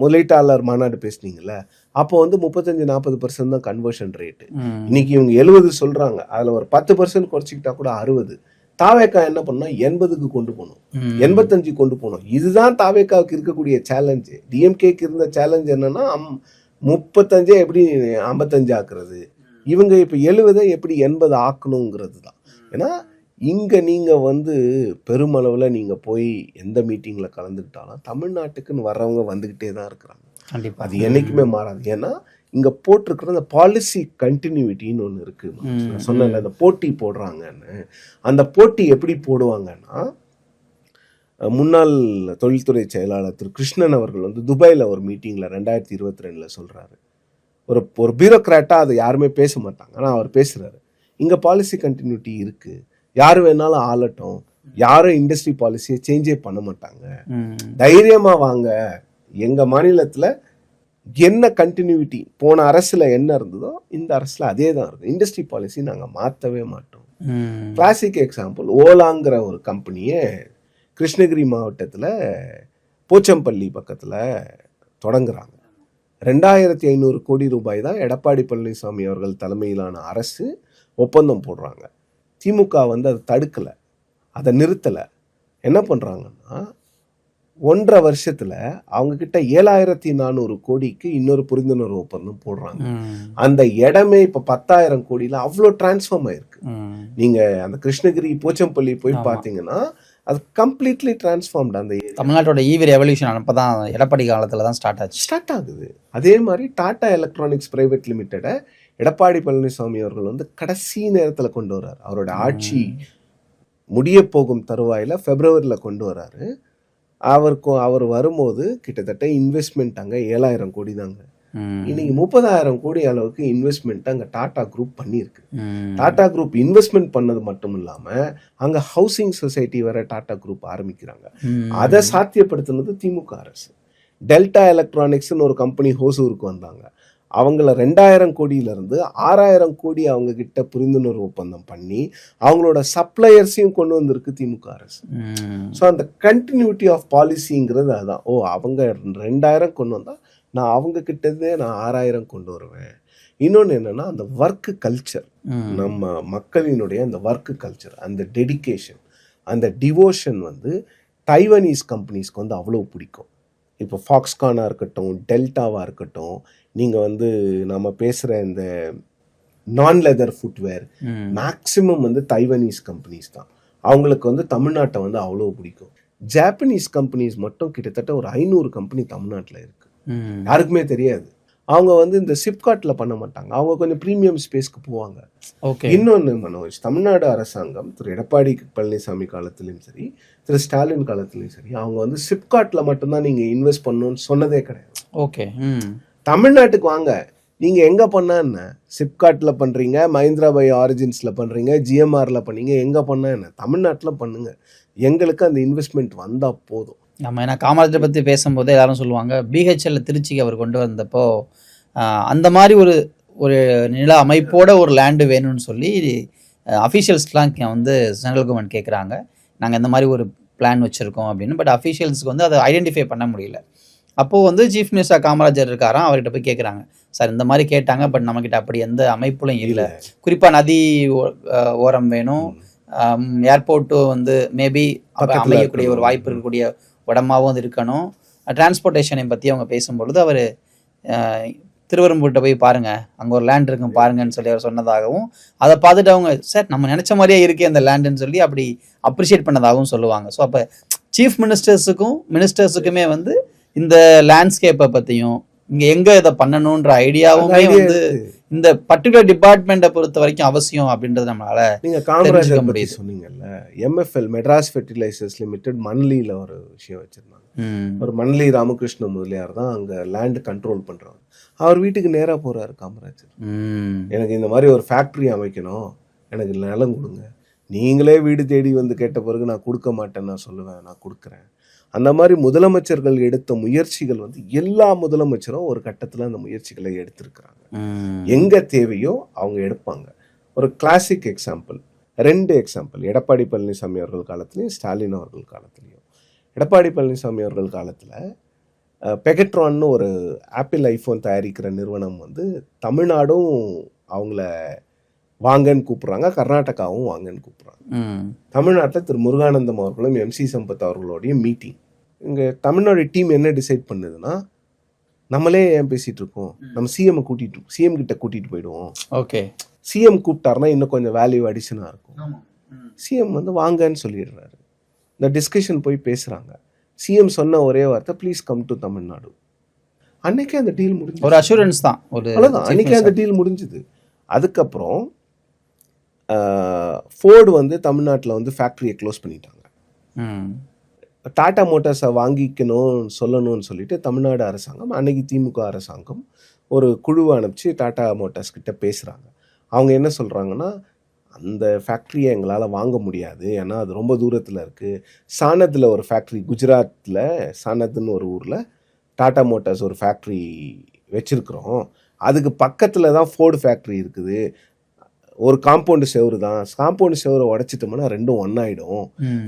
முதலீட்டாளர் மாநாடு பேசுனீங்கல்ல, அப்போ வந்து 35-40% தான் கன்வர்ஷன் ரேட்டு. இன்னைக்கு இவங்க 70 சொல்கிறாங்க, அதில் ஒரு 10% குறைச்சிக்கிட்டா கூட 60. தாவேக்கா என்ன பண்ணோம், 80க்கு கொண்டு போகணும், 85 கொண்டு போகணும். இதுதான் தாவேக்காவுக்கு இருக்கக்கூடிய சேலஞ்சு. DMKக்கு இருந்த சேலஞ்ச் என்னன்னா 35 எப்படி 55 ஆக்குறது, இவங்க இப்போ 70 எப்படி 80 ஆக்கணுங்கிறது தான். ஏன்னா இங்கே நீங்கள் வந்து பெருமளவில் நீங்கள் போய் எந்த மீட்டிங்கில் கலந்துக்கிட்டாலும் தமிழ்நாட்டுக்குன்னு வர்றவங்க வந்துக்கிட்டே தான் இருக்கிறாங்க. கண்டிப்பாக அது என்றைக்குமே மாறாது. ஏன்னா இங்கே போட்டிருக்கிற அந்த பாலிசி கண்டினியூட்டின்னு ஒன்று இருக்குது. நான் சொன்னேன்ல, அந்த போட்டி போடுறாங்கன்னு. அந்த போட்டி எப்படி போடுவாங்கன்னா, முன்னாள் தொழில்துறை செயலாளர் திரு கிருஷ்ணன் அவர்கள் வந்து துபாயில் ஒரு மீட்டிங்கில் 2022 சொல்கிறாரு. ஒரு பியூரோக்ராட்டாக அதை யாருமே பேச மாட்டாங்க, ஆனால் அவர் பேசுகிறாரு, இங்கே பாலிசி கண்டினியூட்டி இருக்குது, யார் வேணாலும் ஆளட்டும், யாரும் இண்டஸ்ட்ரி பாலிசியை சேஞ்சே பண்ண மாட்டாங்க, தைரியமாக வாங்க, எங்கள் மாநிலத்தில் என்ன கண்டினியூட்டி போன அரசில் என்ன இருந்ததோ இந்த அரசில் அதே தான் இருக்குது, இண்டஸ்ட்ரி பாலிசி நாங்கள் மாற்றவே மாட்டோம். கிளாசிக் எக்ஸாம்பிள், ஓலாங்கிற ஒரு கம்பெனியை கிருஷ்ணகிரி மாவட்டத்தில் போச்சம்பள்ளி பக்கத்தில் தொடங்குறாங்க. 2500 கோடி ரூபாய் தான் எடப்பாடி பழனிசாமி அவர்கள் தலைமையிலான அரசு ஒப்பந்தம் போடுறாங்க. திமுக வந்து அதை தடுக்கலை, அதை நிறுத்தலை. என்ன பண்ணுறாங்கன்னா 1.5 வருஷத்தில் அவங்கக்கிட்ட 7400 கோடிக்கு இன்னொரு புரிந்துணர்வு ஒப்பந்தம் போடுறாங்க. அந்த இடமே இப்போ 10,000 கோடியில் அவ்வளோ டிரான்ஸ்ஃபார்ம் ஆயிருக்கு. நீங்கள் அந்த கிருஷ்ணகிரி போச்சம்பள்ளி போய் பார்த்தீங்கன்னா அது கம்ப்ளீட்லி டிரான்ஸ்ஃபார்ம்டு. அந்த தமிழ்நாட்டோட ஈவி ரெவல்யூஷன் அப்போ தான் எடப்பாடி காலத்தில் தான் ஸ்டார்ட் ஆகுது. அதே மாதிரி டாடா எலக்ட்ரானிக்ஸ் பிரைவேட் லிமிட்டடை எடப்பாடி பழனிசாமி அவர்கள் வந்து கடைசி நேரத்தில் கொண்டு வர்றாரு. அவரோட ஆட்சி முடிய போகும் தருவாயில் பிப்ரவரியில் கொண்டு வர்றாரு. அவர் வரும்போது கிட்டத்தட்ட இன்வெஸ்ட்மெண்ட் அங்கே 7000 கோடி தாங்க. இன்னைக்கு 30,000 கோடி அளவுக்கு இன்வெஸ்ட்மெண்ட் அங்கே டாடா குரூப் பண்ணியிருக்கு. டாடா குரூப் இன்வெஸ்ட்மெண்ட் பண்ணது மட்டும் இல்லாமல் அங்கே ஹவுசிங் சொசைட்டி வர டாடா குரூப் ஆரம்பிக்கிறாங்க. அதை சாத்தியப்படுத்தினது திமுக அரசு. டெல்டா எலக்ட்ரானிக்ஸ்னு ஒரு கம்பெனி ஹோசூருக்கு வந்தாங்க. அவங்கள 2000 கோடியிலேருந்து 6000 கோடி அவங்க கிட்ட புரிந்துணர்வு ஒப்பந்தம் பண்ணி அவங்களோட சப்ளையர்ஸையும் கொண்டு வந்திருக்கு திமுக அரசு. ஸோ அந்த கண்டினியூட்டி ஆஃப் பாலிசிங்கிறது அதுதான். ஓ, அவங்க 2000 கொண்டு வந்தால் நான் அவங்க கிட்டதே நான் 6000 கொண்டு வருவேன். இன்னொன்று என்னென்னா அந்த ஒர்க்கு கல்ச்சர், நம்ம மக்களினுடைய அந்த ஒர்க்கு கல்ச்சர், அந்த டெடிக்கேஷன், அந்த டிவோஷன் வந்து தைவானீஸ் கம்பெனிஸ்க்கு வந்து அவ்வளோ பிடிக்கும். இப்போ ஃபாக்ஸ்கானாக இருக்கட்டும், டெல்டாவாக இருக்கட்டும், நீங்கள் வந்து நம்ம பேசுகிற இந்த நான் லெதர் ஃபுட்வேர் மேக்ஸிமம் வந்து தைவானீஸ் கம்பெனிஸ் தான். அவங்களுக்கு வந்து தமிழ்நாட்டை வந்து அவ்வளோ பிடிக்கும். ஜாப்பனீஸ் கம்பெனிஸ் மட்டும் கிட்டத்தட்ட ஒரு 500 கம்பெனி தமிழ்நாட்டில் இருக்குது, யாருக்குமே தெரியாது. அவங்க வந்து இந்த சிப்காட்டில் பண்ண மாட்டாங்க, அவங்க கொஞ்சம் ப்ரீமியம் ஸ்பேஸ்க்கு போவாங்க. இன்னொன்று மனோஜ், தமிழ்நாடு அரசாங்கம் திரு எடப்பாடி பழனிசாமி காலத்துலேயும் சரி, திரு ஸ்டாலின் காலத்துலேயும் சரி, அவங்க வந்து சிப்காட்டில் மட்டும்தான் நீங்கள் இன்வெஸ்ட் பண்ணணும்னு சொன்னதே கிடையாது. ஓகே, தமிழ்நாட்டுக்கு வாங்க, நீங்கள் எங்கே பண்ணால் என்ன? சிப்காட்டில் பண்ணுறீங்க, மஹிந்திரா பை ஆரிஜின்ஸில் பண்ணுறீங்க, ஜிஎம்ஆரில் பண்ணீங்க, எங்கே பண்ணால் என்ன? தமிழ்நாட்டில் பண்ணுங்கள். எங்களுக்கு அந்த இன்வெஸ்ட்மெண்ட் வந்தால் போதும். நம்ம ஏன்னா காமராஜரை பற்றி பேசும்போது எல்லாரும் சொல்லுவாங்க, பிஹெச்எல் திருச்சிக்கு அவர் கொண்டு வந்தப்போ அந்த மாதிரி ஒரு ஒரு நில அமைப்போட ஒரு லேண்டு வேணும்னு சொல்லி அஃபீஷியல்ஸ்லாம் வந்து சென்ட்ரல் கவர்மெண்ட் கேட்குறாங்க, நாங்கள் இந்த மாதிரி ஒரு பிளான் வச்சுருக்கோம் அப்படின்னு. பட் அஃபீஷியல்ஸ்க்கு வந்து அதை ஐடென்டிஃபை பண்ண முடியல. அப்போது வந்து சீஃப் மினிஸ்டர் காமராஜர் இருக்காராம், அவர்கிட்ட போய் கேட்குறாங்க, சார் இந்த மாதிரி கேட்டாங்க, பட் நம்மக்கிட்ட அப்படி எந்த அமைப்புலும் இல்லை, குறிப்பாக நதி ஓரம் வேணும், ஏர்போர்ட்டும் வந்து மேபி அமையக்கூடிய ஒரு வாய்ப்பு இருக்கக்கூடிய இடமாவும் அது இருக்கணும், டிரான்ஸ்போர்ட்டேஷனை பற்றி அவங்க பேசும்பொழுது அவர் திருவெரும்பூர்கிட்ட போய் பாருங்கள், அங்கே ஒரு லேண்ட் இருக்கும் பாருங்கன்னு சொல்லி அவர் சொன்னதாகவும், அதை பார்த்துட்டு அவங்க சார் நம்ம நினச்ச மாதிரியே இருக்கே அந்த லேண்டுன்னு சொல்லி அப்படி அப்ரிஷியேட் பண்ணதாகவும் சொல்லுவாங்க. ஸோ அப்போ சீஃப் மினிஸ்டர்ஸுக்குமே வந்து இந்த லேண்ட்ஸ்கேப்பை பற்றியும் இங்கே எங்கே இதை பண்ணணுன்ற ஐடியாவுமே வந்து இந்த பர்டிகுலர் டிபார்ட்மெண்ட்டை பொறுத்த வரைக்கும் அவசியம் அப்படின்றது நம்மளால நீங்கள் காமராஜர் பற்றி சொன்னீங்கல்ல, எம்எஃப்எல் மெட்ராஸ் ஃபெர்டிலைசர்ஸ் லிமிடெட் மணலியில் ஒரு விஷயம் வச்சுருந்தாங்க. ஒரு மணலி ராமகிருஷ்ண முதலியார் தான் அங்கே லேண்ட் கண்ட்ரோல் பண்ணுறவர். அவர் வீட்டுக்கு நேராக போகிறாரு காமராஜர், எனக்கு இந்த மாதிரி ஒரு ஃபேக்ட்ரி அமைக்கணும், எனக்கு நிலம் கொடுங்க. நீங்களே வீடு தேடி வந்து கேட்ட பிறகு நான் கொடுக்க மாட்டேன்னு நான் சொல்லுவேன், நான் கொடுக்குறேன். அந்த மாதிரி முதலமைச்சர்கள் எடுத்த முயற்சிகள் வந்து எல்லா முதலமைச்சரும் ஒரு கட்டத்தில் அந்த முயற்சிகளை எடுத்திருக்கிறாங்க. எங்கே தேவையோ அவங்க எடுப்பாங்க. ஒரு classic example, 2 example, Edappadi Palaniswami அவர்கள் காலத்துலேயும் ஸ்டாலின் அவர்கள் காலத்துலேயும். எடப்பாடி பழனிசாமி அவர்கள் காலத்தில் பெகட்ரான்னு ஒரு ஆப்பிள் ஐஃபோன் தயாரிக்கிற நிறுவனம் வந்து தமிழ்நாடும் அவங்கள வாங்கன்னு கூப்பிட்றாங்க, கர்நாடகாவும் வாங்கன்னு கூப்பிட்றாங்க. தமிழ்நாட்டில் திரு முருகானந்தம் அவர்களும் MC சம்பத் அவர்களுடைய மீட்டிங். இங்கே தமிழ்நாடு டீம் என்ன டிசைட் பண்ணுதுன்னா, நம்மளே ஏன் பேசிகிட்டு இருக்கோம், நம்ம சிஎம் கிட்ட கூட்டிகிட்டு போயிடுவோம். ஓகே, சிஎம் கூப்பிட்டாருன்னா இன்னும் கொஞ்சம் வேல்யூ அடிஷனாக இருக்கும். சிஎம் வந்து வாங்கன்னு சொல்லிடுறாரு. இந்த டிஸ்கஷன் போய் பேசுகிறாங்க. சிஎம் சொன்ன ஒரே வார்த்தை, ப்ளீஸ் கம் டு தமிழ்நாடு. அன்னைக்கே அந்த டீல் முடிஞ்சு, ஒரு அஷூரன்ஸ் தான், அவ்வளோதான், அன்னைக்கே அந்த டீல் முடிஞ்சுது. அதுக்கப்புறம் ஃபோர்டு வந்து தமிழ்நாட்டில் வந்து ஃபேக்ட்ரியை க்ளோஸ் பண்ணிட்டாங்க. டாடா மோட்டார்ஸை வாங்கிக்கணும்னு சொல்லணும்னு சொல்லிட்டு தமிழ்நாடு அரசாங்கம், அன்னைக்கு திமுக அரசாங்கம் ஒரு குழுவை அனுப்பிச்சு டாடா மோட்டார்ஸ் கிட்ட பேசுகிறாங்க. அவங்க என்ன சொல்கிறாங்கன்னா, அந்த ஃபேக்ட்ரியை எங்களால் வாங்க முடியாது, ஏன்னா அது ரொம்ப தூரத்தில் இருக்குது. சானத்தில் ஒரு ஃபேக்ட்ரி, குஜராத்தில் சானத்னு ஒரு ஊரில் டாடா மோட்டார்ஸ் ஒரு ஃபேக்ட்ரி வச்சுருக்குறோம், அதுக்கு பக்கத்தில் தான் ஃபோர்டு ஃபேக்ட்ரி இருக்குது, ஒரு காம்பவுண்டு செவரு தான், காம்பவுண்டு செவரை உடைச்சிட்டோம்னா ரெண்டும் ஒன்றாயிடும்,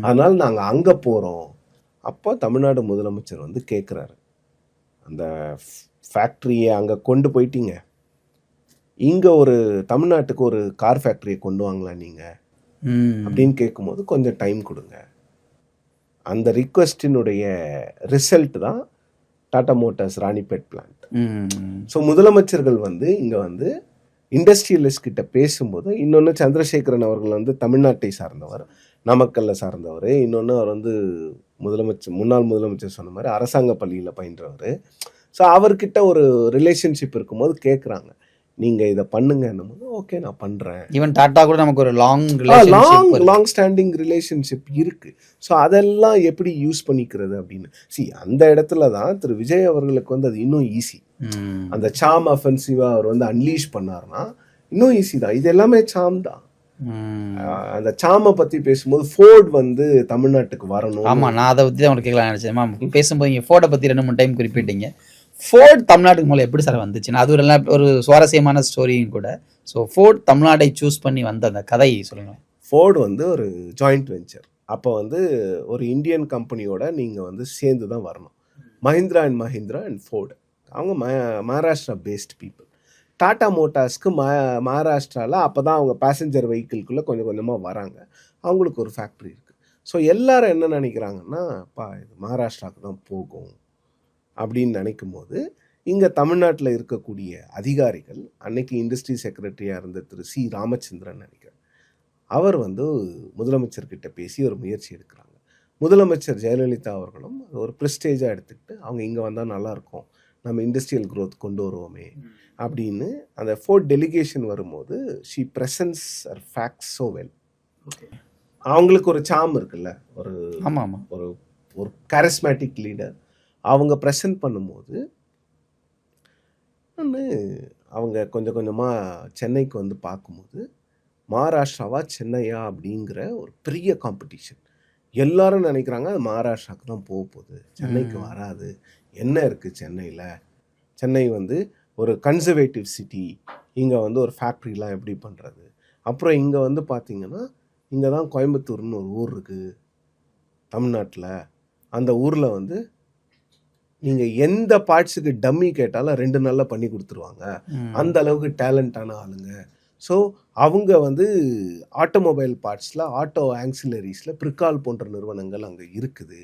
அதனால் நாங்கள் அங்கே போகிறோம். அப்போ தமிழ்நாடு முதலமைச்சர் வந்து கேட்குறாரு, அந்த ஃபேக்ட்ரியை அங்கே கொண்டு போயிட்டீங்க, இங்கே ஒரு தமிழ்நாட்டுக்கு ஒரு கார் ஃபேக்ட்ரியை கொண்டு வாங்கலாம் நீங்கள் அப்படின்னு கேட்கும்போது கொஞ்சம் டைம் கொடுங்க. அந்த ரிக்வெஸ்டினுடைய ரிசல்ட் தான் Tata Motors Ranipet plant. So முதலமைச்சர்கள் வந்து இங்கே வந்து இண்டஸ்ட்ரியலிஸ்ட் கிட்ட பேசும்போது, இன்னொன்று சந்திரசேகரன் அவர்கள் வந்து தமிழ்நாட்டை சார்ந்தவர், நாமக்கல்ல சார்ந்தவர், இன்னொன்று அவர் வந்து முன்னாள் முதலமைச்சர் சொன்ன மாதிரி அரசாங்க பள்ளியில் பயின்றவர். ஸோ அவர்கிட்ட ஒரு ரிலேஷன்ஷிப் இருக்கும்போது கேட்குறாங்க, நீங்கள் இதை பண்ணுங்கன்னும் போது ஓகே நான் பண்ணுறேன். ஈவன் டாட்டா கூட நமக்கு ஒரு லாங் ஸ்டாண்டிங் ரிலேஷன்ஷிப் இருக்குது. ஸோ அதெல்லாம் எப்படி யூஸ் பண்ணிக்கிறது அப்படின்னு அந்த இடத்துல தான் திரு விஜய் அவர்களுக்கு வந்து அது இன்னும் ஈஸி. அந்த சாம் அஃபென்சிவா அவர் வந்து அன்லீஷ் பண்ணார்னா இன்னும் ஈஸி தான். இது எல்லாமே சாம் தான். அந்த சாமை பற்றி பேசும்போது ஃபோர்டு வந்து தமிழ்நாட்டுக்கு வரணும். ஆமாம், நான் அதை பற்றி தான் உங்களுக்கு கேட்கலாம் நினச்சேன். பேசும்போது நீங்கள் ஃபோர்டை பற்றி 2-3 டைம் குறிப்பிட்டீங்க. ஃபோர்ட் தமிழ்நாட்டுக்கு மூலம் எப்படி சார் வந்துச்சுன்னா, அது ஒரு சுவாரஸ்யமான ஸ்டோரியும் கூட. ஸோ ஃபோர்ட் தமிழ்நாட்டை சூஸ் பண்ணி வந்த அந்த கதை சொல்லுங்கள். ஃபோர்டு வந்து ஒரு ஜாயிண்ட் வெஞ்சர். அப்போ வந்து ஒரு இந்தியன் கம்பெனியோட நீங்கள் வந்து சேர்ந்து தான் வரணும். மஹிந்திரா அண்ட் ஃபோர்டு அவங்க மகாராஷ்டிரா பேஸ்ட் பீப்புள். டாடா மோட்டார்ஸ்க்கு மகாராஷ்டிராவில் அப்போ தான் அவங்க பேசஞ்சர் வெஹிக்கிள்குள்ளே கொஞ்சம் கொஞ்சமாக வராங்க. அவங்களுக்கு ஒரு ஃபேக்ட்ரி இருக்குது. ஸோ எல்லாரும் என்ன நினைக்கிறாங்கன்னா, இது மகாராஷ்டிராவுக்கு தான் போகும் அப்படின்னு நினைக்கும் போது, இங்கே தமிழ்நாட்டில் இருக்கக்கூடிய அதிகாரிகள், அன்னைக்கு இண்டஸ்ட்ரி செக்ரட்டரியாக இருந்த திரு சி ராமச்சந்திரன் நினைக்கிறேன், அவர் வந்து முதலமைச்சர்கிட்ட பேசி ஒரு முயற்சி எடுக்கிறாங்க. முதலமைச்சர் ஜெயலலிதா அவர்களும் ஒரு ப்ரெஸ்டேஜாக எடுத்துக்கிட்டு, அவங்க இங்கே வந்தால் நல்லாயிருக்கும், நம்ம இண்டஸ்ட்ரியல் க்ரோத் கொண்டு வருவோமே அப்படின்னு அந்த ஃபோர்ட் டெலிகேஷன் வரும்போது she presence her facts so well. அவங்களுக்கு ஒரு சாம் இருக்குல்ல, ஒரு ஒரு ஒரு கரிஸ்மேட்டிக் லீடர். அவங்க ப்ரெசன்ட் பண்ணும்போது அவங்க கொஞ்சம் கொஞ்சமாக சென்னைக்கு வந்து பார்க்கும்போது மகாராஷ்டிராவா சென்னையா அப்படிங்கிற ஒரு பெரிய காம்படிஷன். எல்லாரும் நினைக்கிறாங்க அது மகாராஷ்டிராவுக்கு தான் போக போகுது, சென்னைக்கு வராது. என்ன இருக்குது சென்னையில்? சென்னை வந்து ஒரு கன்சர்வேட்டிவ் சிட்டி, இங்கே வந்து ஒரு ஃபேக்ட்ரிலாம் எப்படி பண்ணுறது? அப்புறம் இங்கே வந்து பார்த்திங்கன்னா இங்கே தான் கோயம்புத்தூர்னு ஒரு ஊர் இருக்குது தமிழ்நாட்டில். அந்த ஊரில் வந்து நீங்கள் எந்த பார்ட்ஸுக்கு டம்மி கேட்டாலும் 2 நாளில் பண்ணி கொடுத்துருவாங்க. அந்த அளவுக்கு டேலண்டான ஆளுங்க. ஸோ அவங்க வந்து ஆட்டோமொபைல் பார்ட்ஸில், ஆட்டோ ஆக்சிலரிஸில் பிரிக்கால் போன்ற நிறுவனங்கள் அங்கே இருக்குது.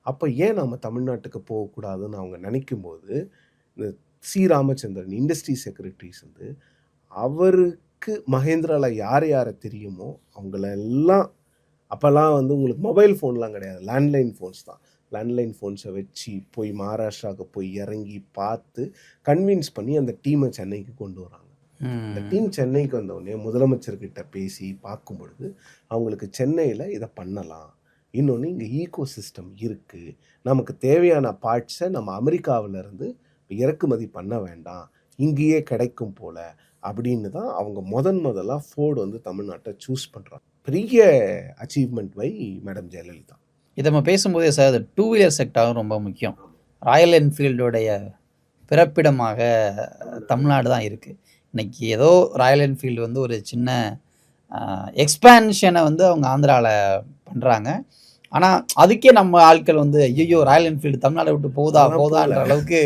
அப்போ ஏன் நம்ம தமிழ்நாட்டுக்கு போகக்கூடாதுன்னு அவங்க நினைக்கும்போது இந்த சி ராமச்சந்திரன் இண்டஸ்ட்ரி செக்ரட்டரிஸ் வந்து அவருக்கு மகேந்திராவில் யார் யாரை தெரியுமோ அவங்களெல்லாம், அப்போல்லாம் வந்து உங்களுக்கு மொபைல் ஃபோன்லாம் கிடையாது, லேண்ட்லைன் ஃபோன்ஸ் தான். லேண்ட்லைன் ஃபோன்ஸை வச்சு போய் மகாராஷ்டிராவுக்கு போய் இறங்கி பார்த்து கன்வின்ஸ் பண்ணி அந்த டீமை சென்னைக்கு கொண்டு வராங்க. இந்த டீம் சென்னைக்கு வந்தவுடனே முதலமைச்சர்கிட்ட பேசி பார்க்கும் பொழுது அவங்களுக்கு சென்னையில் இதை பண்ணலாம், இன்னொன்று இங்கே ஈகோ சிஸ்டம் இருக்குது, நமக்கு தேவையான பார்ட்ஸை நம்ம அமெரிக்காவிலேருந்து இறக்குமதி பண்ண வேண்டாம், இங்கேயே கிடைக்கும் போல் அப்படின்னு தான் அவங்க முதலாக ஃபோர்டு வந்து தமிழ்நாட்டை சூஸ் பண்ணுறாங்க. பெரிய அச்சீவ்மெண்ட் பை மேடம் ஜெயலலிதா. இதை நம்ம பேசும்போதே சார், அது 2 வீலர் செக்டாரும் ரொம்ப முக்கியம். ராயல் என்ஃபீல்டோடைய பிறப்பிடமாக தமிழ்நாடு தான் இருக்குது. இன்றைக்கி ஏதோ ராயல் என்ஃபீல்டு வந்து ஒரு சின்ன எக்ஸ்பேன்ஷனை வந்து அவங்க ஆந்திராவில் பண்ணுறாங்க. ஆனால் அதுக்கே நம்ம ஆட்கள் வந்து ஐயோ ராயல் என்ஃபீல்டு தமிழ்நாடை விட்டு போதான்ற அளவுக்கு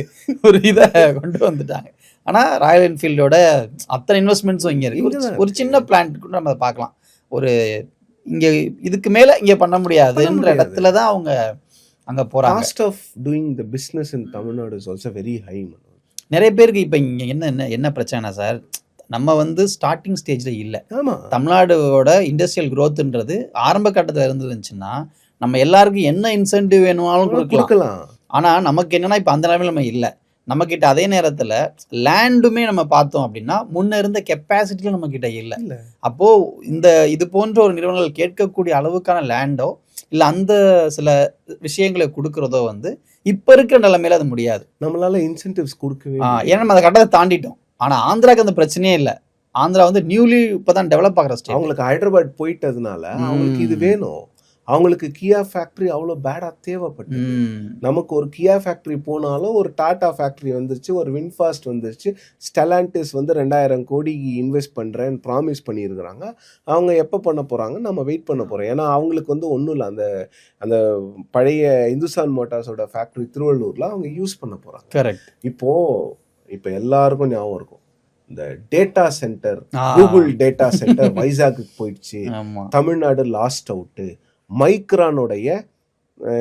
ஒரு இதை கொண்டு வந்துட்டாங்க. ஆனால் ராயல் என்ஃபீல்டோட அத்தனை இன்வெஸ்ட்மெண்ட்ஸும் இங்கே இருக்குது. ஒரு சின்ன பிளான்ட் கூட நம்ம அதை பார்க்கலாம். ஒரு இங்கே இதுக்கு மேலே இங்கே பண்ண முடியாதுன்ற இடத்துல தான் அவங்க அங்கே போகிறாங்க. Cost of doing the business in Tamil Nadu is also very high. நிறைய பேருக்கு இப்போ இங்கே என்ன பிரச்சனை சார், நம்ம வந்து ஸ்டார்டிங் ஸ்டேஜில் இல்லை. தமிழ்நாடோட இண்டஸ்ட்ரியல் க்ரோத்துன்றது ஆரம்ப கட்டத்தில் இருந்துச்சுன்னா நம்ம எல்லாருக்கும் என்ன இன்சென்டிவ் வேணுமாலும் கொடுக்கலாம். ஆனால் நமக்கு என்னென்னா இப்போ அந்த நிலைமையில் நம்ம இல்லை. நம்மக்கிட்ட அதே நேரத்தில் லேண்டுமே நம்ம பார்த்தோம் அப்படின்னா முன்ன இருந்த கெப்பாசிட்டியில் நம்மக்கிட்ட இல்லை. அப்போது இது போன்ற ஒரு நிறுவனங்கள் கேட்கக்கூடிய அளவுக்கான லேண்டோ இல்லை அந்த சில விஷயங்களை கொடுக்குறதோ வந்து இப்போ இருக்கிற நிலைமையில அது முடியாது. நம்மளால இன்சென்டிவ்ஸ் கொடுக்கவே, ஏன்னா நம்ம அந்த கட்டத்தை தாண்டிட்டோம். ஆனால் ஆந்திராவுக்கு அந்த பிரச்சனையே இல்லை. ஆந்திரா வந்து நியூலி இப்போ தான் டெவலப் ஆகிற ஸ்டேட். அவங்களுக்கு ஹைதராபாத் போயிட்டதுனால அவங்களுக்கு இது வேணும். அவங்களுக்கு கியா ஃபேக்ட்ரி அவ்வளோ பேடாக தேவைப்பட்டு, நமக்கு ஒரு கியா ஃபேக்ட்ரி போனாலும் ஒரு டாடா ஃபேக்ட்ரி வந்துருச்சு, ஒரு வின்ஃபாஸ்ட் வந்துருச்சு, ஸ்டெலாண்டிஸ் வந்து 2000 கோடி இன்வெஸ்ட் பண்ணுறேன்னு ப்ராமிஸ் பண்ணியிருக்கிறாங்க. அவங்க எப்போ பண்ண போகிறாங்க நம்ம வெயிட் பண்ண போகிறோம். ஏன்னா அவங்களுக்கு வந்து ஒன்றும் இல்லை, அந்த பழைய இந்துஸ்தான் மோட்டார்ஸோட ஃபேக்ட்ரி திருவள்ளூரில் அவங்க யூஸ் பண்ண போகிறாங்க. கரெக்ட். இப்போ எல்லாருக்கும் ஞாபகம் இருக்கும், இந்த data centre, Google data centre வைசாக்கு போயிடுச்சு, தமிழ்நாடு லாஸ்ட் அவுட்டு. மைக்ரானுடைய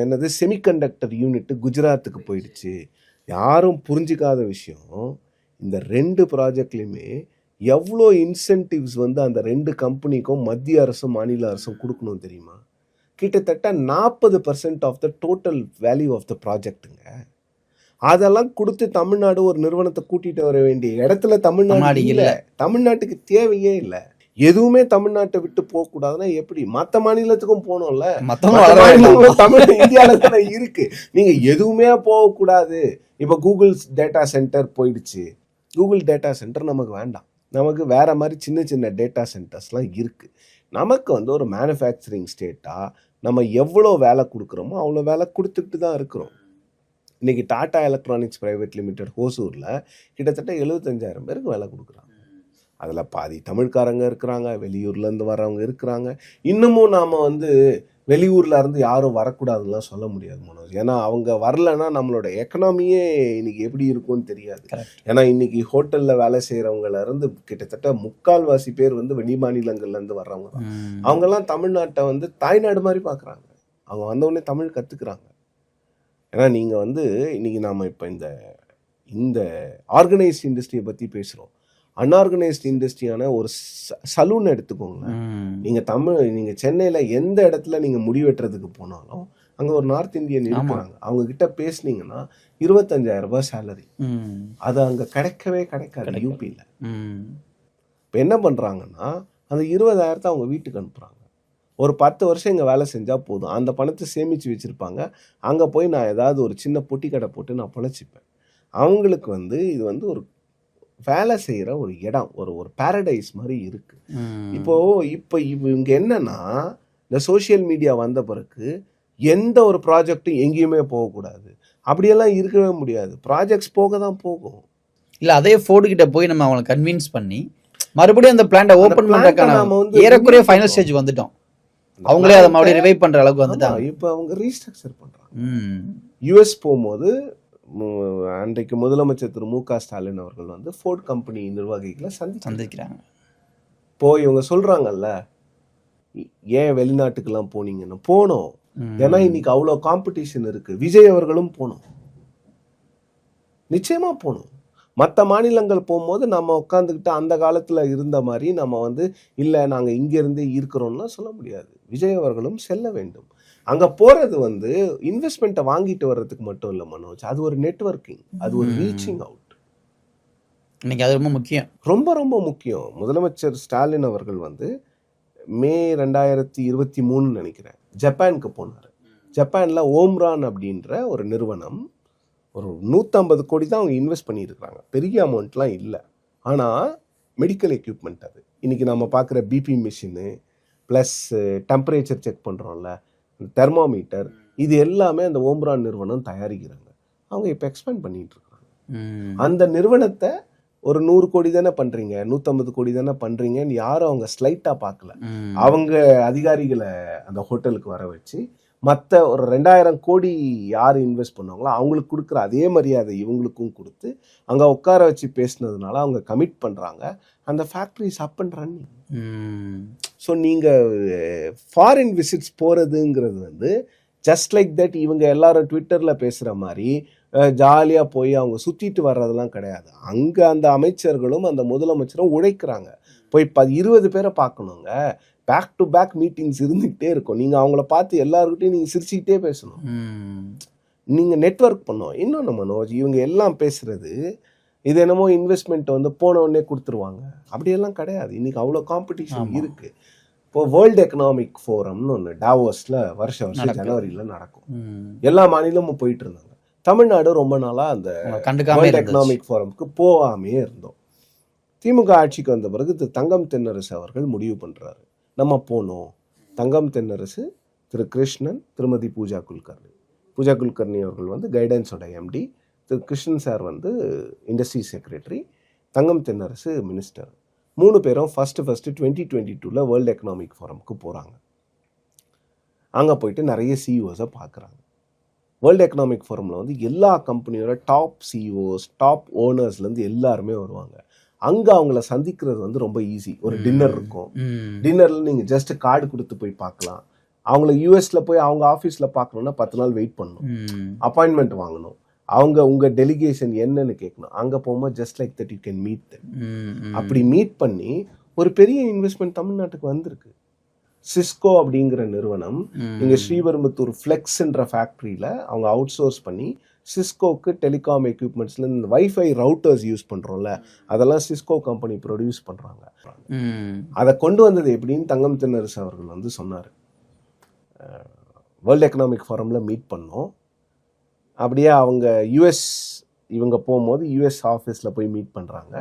என்னது செமிகண்டக்டர் யூனிட் குஜராத்துக்கு போயிடுச்சு. யாரும் புரிஞ்சிக்காத விஷயம், இந்த 2 ப்ராஜெக்ட்லையுமே எவ்வளோ இன்சென்டிவ்ஸ் வந்து அந்த 2 கம்பெனிக்கும் மத்திய அரசும் மாநில அரசும் கொடுக்கணும் தெரியுமா? கிட்டத்தட்ட 40% of the total value of the ப்ராஜெக்ட்டுங்க. அதெல்லாம் கொடுத்து தமிழ்நாடு ஒரு நிறுவனத்தை கூட்டிகிட்டு வர வேண்டிய இடத்துல தமிழ்நாடு இல்லை. தமிழ்நாட்டுக்கு தேவையே இல்லை. எதுவுமே தமிழ்நாட்டை விட்டு போகக்கூடாதுன்னா எப்படி? மற்ற மாநிலத்துக்கும் போகணும்ல, தமிழ் இந்தியாவில் தானே இருக்கு. நீங்க எதுவுமே போகக்கூடாது. இப்போ கூகுள் டேட்டா சென்டர் போயிடுச்சு. கூகுள் டேட்டா சென்டர் நமக்கு வேண்டாம். நமக்கு வேற மாதிரி சின்ன சின்ன டேட்டா சென்டர்ஸ்லாம் இருக்கு. நமக்கு வந்து ஒரு மேனுஃபேக்சரிங் ஸ்டேட்டா நம்ம எவ்வளோ வேலை கொடுக்குறோமோ அவ்வளோ வேலை கொடுத்துட்டு தான் இருக்கிறோம். இன்னைக்கு டாடா எலக்ட்ரானிக்ஸ் பிரைவேட் லிமிடெட் ஹோசூரில் கிட்டத்தட்ட 75,000 பேருக்கு வேலை கொடுக்குறாங்க. அதில் பாதி தமிழ்காரங்க இருக்கிறாங்க, வெளியூர்லேருந்து வர்றவங்க இருக்கிறாங்க. இன்னமும் நாம் வந்து வெளியூரில் இருந்து யாரும் வரக்கூடாதுலாம் சொல்ல முடியாது மனோஜ். ஏன்னா அவங்க வரலைன்னா நம்மளோட எக்கனாமியே இன்னைக்கு எப்படி இருக்கும்னு தெரியாது. ஏன்னா இன்னைக்கு ஹோட்டலில் வேலை செய்கிறவங்கலேருந்து கிட்டத்தட்ட 3/4 பேர் வந்து வெளி மாநிலங்கள்லேருந்து வர்றவங்க தான். அவங்கெல்லாம் தமிழ்நாட்டை வந்து தாய்நாடு மாதிரி பார்க்குறாங்க. அவங்க வந்தவுடனே தமிழ் கற்றுக்குறாங்க. ஏன்னா நீங்கள் வந்து இன்றைக்கி நாம் இப்போ இந்த ஆர்கனைஸ்ட் இண்டஸ்ட்ரியை பற்றி பேசுகிறோம். அன்ஆர்கனைஸ்ட் இண்டஸ்ட்ரியான ஒரு சலூன் எடுத்துக்கோங்க. நீங்கள் சென்னையில் எந்த இடத்துல நீங்கள் முடி வெட்டுறதுக்கு போனாலும் அங்கே ஒரு நார்த் இந்தியன் இருக்கிறாங்க. அவங்க கிட்ட பேசுனீங்கன்னா 25,000 ரூபாய் சேலரி. அது அங்கே கிடைக்காது யூபியில். இப்போ என்ன பண்ணுறாங்கன்னா அந்த 20,000 அவங்க வீட்டுக்கு அனுப்புகிறாங்க. ஒரு 10 வருஷம் இங்கே வேலை செஞ்சால் போதும். அந்த பணத்தை சேமித்து வச்சுருப்பாங்க. அங்கே போய் நான் ஏதாவது ஒரு சின்ன பொட்டி கடை போட்டு நான் பிழைச்சிப்பேன். அவங்களுக்கு வந்து இது வந்து வேலை செய்கிற ஒரு இடம், ஒரு பாரடைஸ் மாதிரி இருக்கு. இப்போ இவங்க என்னன்னா, இந்த சோஷியல் மீடியா வந்த பிறகு எந்த ஒரு ப்ராஜெக்டும் எங்கேயுமே போகக்கூடாது, அப்படியெல்லாம் இருக்கவே முடியாது. ப்ராஜெக்ட்ஸ் போக தான் போகும். இல்லை, அதே ஃபோர்டு கிட்ட போய் நம்ம அவங்களை கன்வின்ஸ் பண்ணி மறுபடியும் அந்த பிளான்ட்டை ஓப்பன் plant-அ பண்ணுறதுக்கான நாம வந்து ஏறக்குறைய ஃபைனல் ஸ்டேஜ் வந்துட்டோம். அவங்களே அதை மறுபடியும் ரிவைவ் பண்ணுற அளவுக்கு வந்துட்டாங்க. இப்போ அவங்க ரீஸ்ட்ரக்சர் பண்ணுறாங்க. யுஎஸ் போகும்போது அன்றைக்கு முதலமைச்சர் திரு மு க ஸ்டாலின் அவர்கள் வந்து ஃபோர்ட் கம்பெனி நிர்வாகிகளை சந்திக்கிறாங்க. போய் இவங்க சொல்றாங்கல்ல, ஏன் வெளிநாட்டுக்கெல்லாம் போனீங்கன்னு. போனோம், ஏன்னா இன்னைக்கு அவ்வளோ காம்படிஷன் இருக்கு. விஜய் அவர்களும் போனோம், நிச்சயமா போகணும். மற்ற மாநிலங்கள் போகும்போது நம்ம உட்காந்துக்கிட்டு அந்த காலத்தில் இருந்த மாதிரி நம்ம வந்து இல்லை நாங்கள் இங்கேருந்தே இருக்கிறோம்லாம் சொல்ல முடியாது. விஜய் அவர்களும் செல்ல வேண்டும். அங்கே போகிறது வந்து இன்வெஸ்ட்மெண்ட்டை வாங்கிட்டு வர்றதுக்கு மட்டும் இல்லை மனோஜ், அது ஒரு நெட்வொர்க்கிங், அது ஒரு ரீச்சிங் அவுட். இன்னைக்கு அது ரொம்ப முக்கியம், ரொம்ப ரொம்ப முக்கியம். முதலமைச்சர் ஸ்டாலின் அவர்கள் வந்து மே 2023 நினைக்கிறேன் ஜப்பானுக்கு போனார். ஜப்பானில் ஓம்ரான் அப்படின்ற ஒரு நிறுவனம் ஒரு 150 கோடி தான் அவங்க இன்வெஸ்ட் பண்ணியிருக்கிறாங்க. பெரிய அமௌண்ட்லாம் இல்லை, ஆனால் மெடிக்கல் எக்யூப்மெண்ட் அது. இன்றைக்கி நம்ம பார்க்குற BP machine plus temperature check பண்ணுறோம்ல, தெர்மோமீட்டர், இது எல்லாமே அந்த ஓம்ரான் நிறுவனம் தயாரிக்கிறாங்க. அவங்க இப்போ எக்ஸ்பேண்ட் பண்ணிட்டு இருக்காங்க. அந்த நிறுவனத்தை ஒரு 100 கோடி தானே பண்ணுறீங்க, 150 கோடி தானே பண்ணுறீங்கன்னு யாரும் அவங்க ஸ்லைட்டாக பார்க்கல. அவங்க அதிகாரிகளை அந்த ஹோட்டலுக்கு வர வச்சு மற்ற ஒரு 2000 கோடி யார் இன்வெஸ்ட் பண்ணுவாங்களோ அவங்களுக்கு கொடுக்குற அதே மரியாதை இவங்களுக்கும் கொடுத்து அங்கே உட்கார வச்சு பேசினதுனால அவங்க கமிட் பண்ணுறாங்க. அந்த factories up and running. So நீங்கள் ஃபாரின் விசிட்ஸ் போகிறதுங்கிறது வந்து ஜஸ்ட் லைக் தட் இவங்க எல்லாரும் ட்விட்டரில் பேசுகிற மாதிரி ஜாலியாக போய் அவங்க சுற்றிட்டு வர்றதெல்லாம் கிடையாது. அங்கே அந்த அமைச்சர்களும் அந்த முதலமைச்சரும் உழைக்கிறாங்க. போய் 20 பேரை பார்க்கணுங்க. பேக் டு பேக் மீட்டிங்ஸ் இருந்துக்கிட்டே இருக்கும். நீங்கள் அவங்கள பார்த்து எல்லாருக்கிட்டையும் நீங்கள் சிரிச்சுக்கிட்டே பேசணும். நீங்கள் நெட்வொர்க் பண்ணோம். இன்னொன்று மனோஜ், இவங்க எல்லாம் பேசுகிறது இது என்னமோ இன்வெஸ்ட்மெண்ட் வந்து போன உடனே கொடுத்துருவாங்க, அப்படியெல்லாம் கிடையாது. இன்றைக்கி அவ்வளோ காம்படிஷன் இருக்குது. இப்போ வேர்ல்டு எக்கனாமிக் ஃபோரம்னு ஒன்று டாவோஸில் வருஷம் ஜனவரியில் நடக்கும். எல்லா மாநிலமும் போயிட்டு இருந்தாங்க. தமிழ்நாடு ரொம்ப நாளாக அந்த வேர்ல்டு எக்கனாமிக் ஃபோரம்க்கு போகாமே இருந்தோம். திமுக ஆட்சிக்கு வந்த பிறகு திரு தங்கம் தென்னரசு அவர்கள் முடிவு பண்ணுறாரு, நம்ம போனோம். தங்கம் தென்னரசு, திரு கிருஷ்ணன், திருமதி பூஜா குல்கர்னி அவர்கள் வந்து கைடன்ஸோட எம்டி, திரு கிருஷ்ணன் சார் வந்து industry secretary, Thangam Thennarasu minister. 3 பேரும் ஃபஸ்ட்டு 2022 வேர்ல்டு எக்கனாமிக் ஃபோரம்க்கு போகிறாங்க. அங்கே போயிட்டு நிறைய சிஇஓஸை பார்க்குறாங்க. வேர்ல்டு எக்கனாமிக் ஃபோரமில் வந்து எல்லா கம்பெனியோட டாப் சிஇஓஸ், டாப் ஓனர்ஸ்லேருந்து எல்லாருமே வருவாங்க. அங்கே அவங்கள சந்திக்கிறது வந்து ரொம்ப ஈஸி. ஒரு டின்னர் இருக்கும். டின்னரில் நீங்கள் ஜஸ்ட் கார்டு கொடுத்து போய் பார்க்கலாம். அவங்கள யூஎஸில் போய் அவங்க ஆஃபீஸில் பார்க்கணுன்னா 10 நாள் வெயிட் பண்ணணும், அப்பாயின்மெண்ட் வாங்கணும். அவங்க உங்கள் டெலிகேஷன் என்னன்னு கேட்கணும். அங்கே போகும்போது just like that you can meet that. அப்படி மீட் பண்ணி ஒரு பெரிய இன்வெஸ்ட்மெண்ட் தமிழ்நாட்டுக்கு வந்திருக்கு. சிஸ்கோ அப்படிங்கிற நிறுவனம் இங்கே ஸ்ரீபெரும்புத்தூர் ஃப்ளெக்ஸ்ன்ற ஃபேக்ட்ரியில் அவங்க அவுட் சோர்ஸ் பண்ணி சிஸ்கோக்கு டெலிகாம் எக்யூப்மெண்ட்ஸில் இந்த வைஃபை ரவுட்டர்ஸ் யூஸ் பண்ணுறோம்ல, அதெல்லாம் சிஸ்கோ கம்பெனி ப்ரொடியூஸ் பண்ணுறாங்க. அதை கொண்டு வந்தது எப்படின்னு தங்கம் தென்னரசு அவர்கள் வந்து சொன்னார். வேர்ல்டு எக்கனாமிக் ஃபோரமில் மீட் பண்ணோம். அப்படியே அவங்க யுஎஸ் இவங்க போகும்போது யுஎஸ் ஆஃபீஸில் போய் மீட் பண்ணுறாங்க.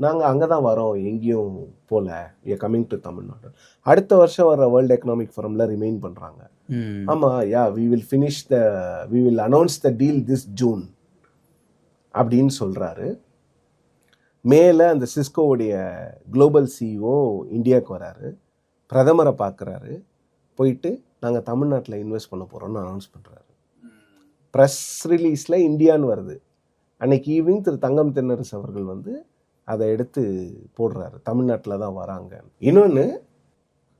நாங்கள் அங்கே தான் வரோம், எங்கேயும் போகல, we are coming to Tamil Nadu. அடுத்த வருஷம் வர வேர்ல்டு எக்கனாமிக் ஃபோரமில் ரிமைன் பண்ணுறாங்க. ஆமாம், we will announce the deal this June அப்படின்னு சொல்கிறாரு. மேலே அந்த சிஸ்கோவுடைய குளோபல் சிஇஓ இந்தியாவுக்கு வராரு, பிரதமரை பார்க்குறாரு, போயிட்டு நாங்கள் தமிழ்நாட்டில் இன்வெஸ்ட் பண்ண போகிறோம்னு அனௌன்ஸ் பண்ணுறாரு. ப்ரெஸ் ரிலீஸில் இந்தியான்னு வருது. அன்னைக்கு ஈவினிங் திரு தங்கம் தென்னரசு அவர்கள் வந்து அதை எடுத்து போடுறாரு, தமிழ்நாட்டில் தான் வராங்க. இன்னொன்று,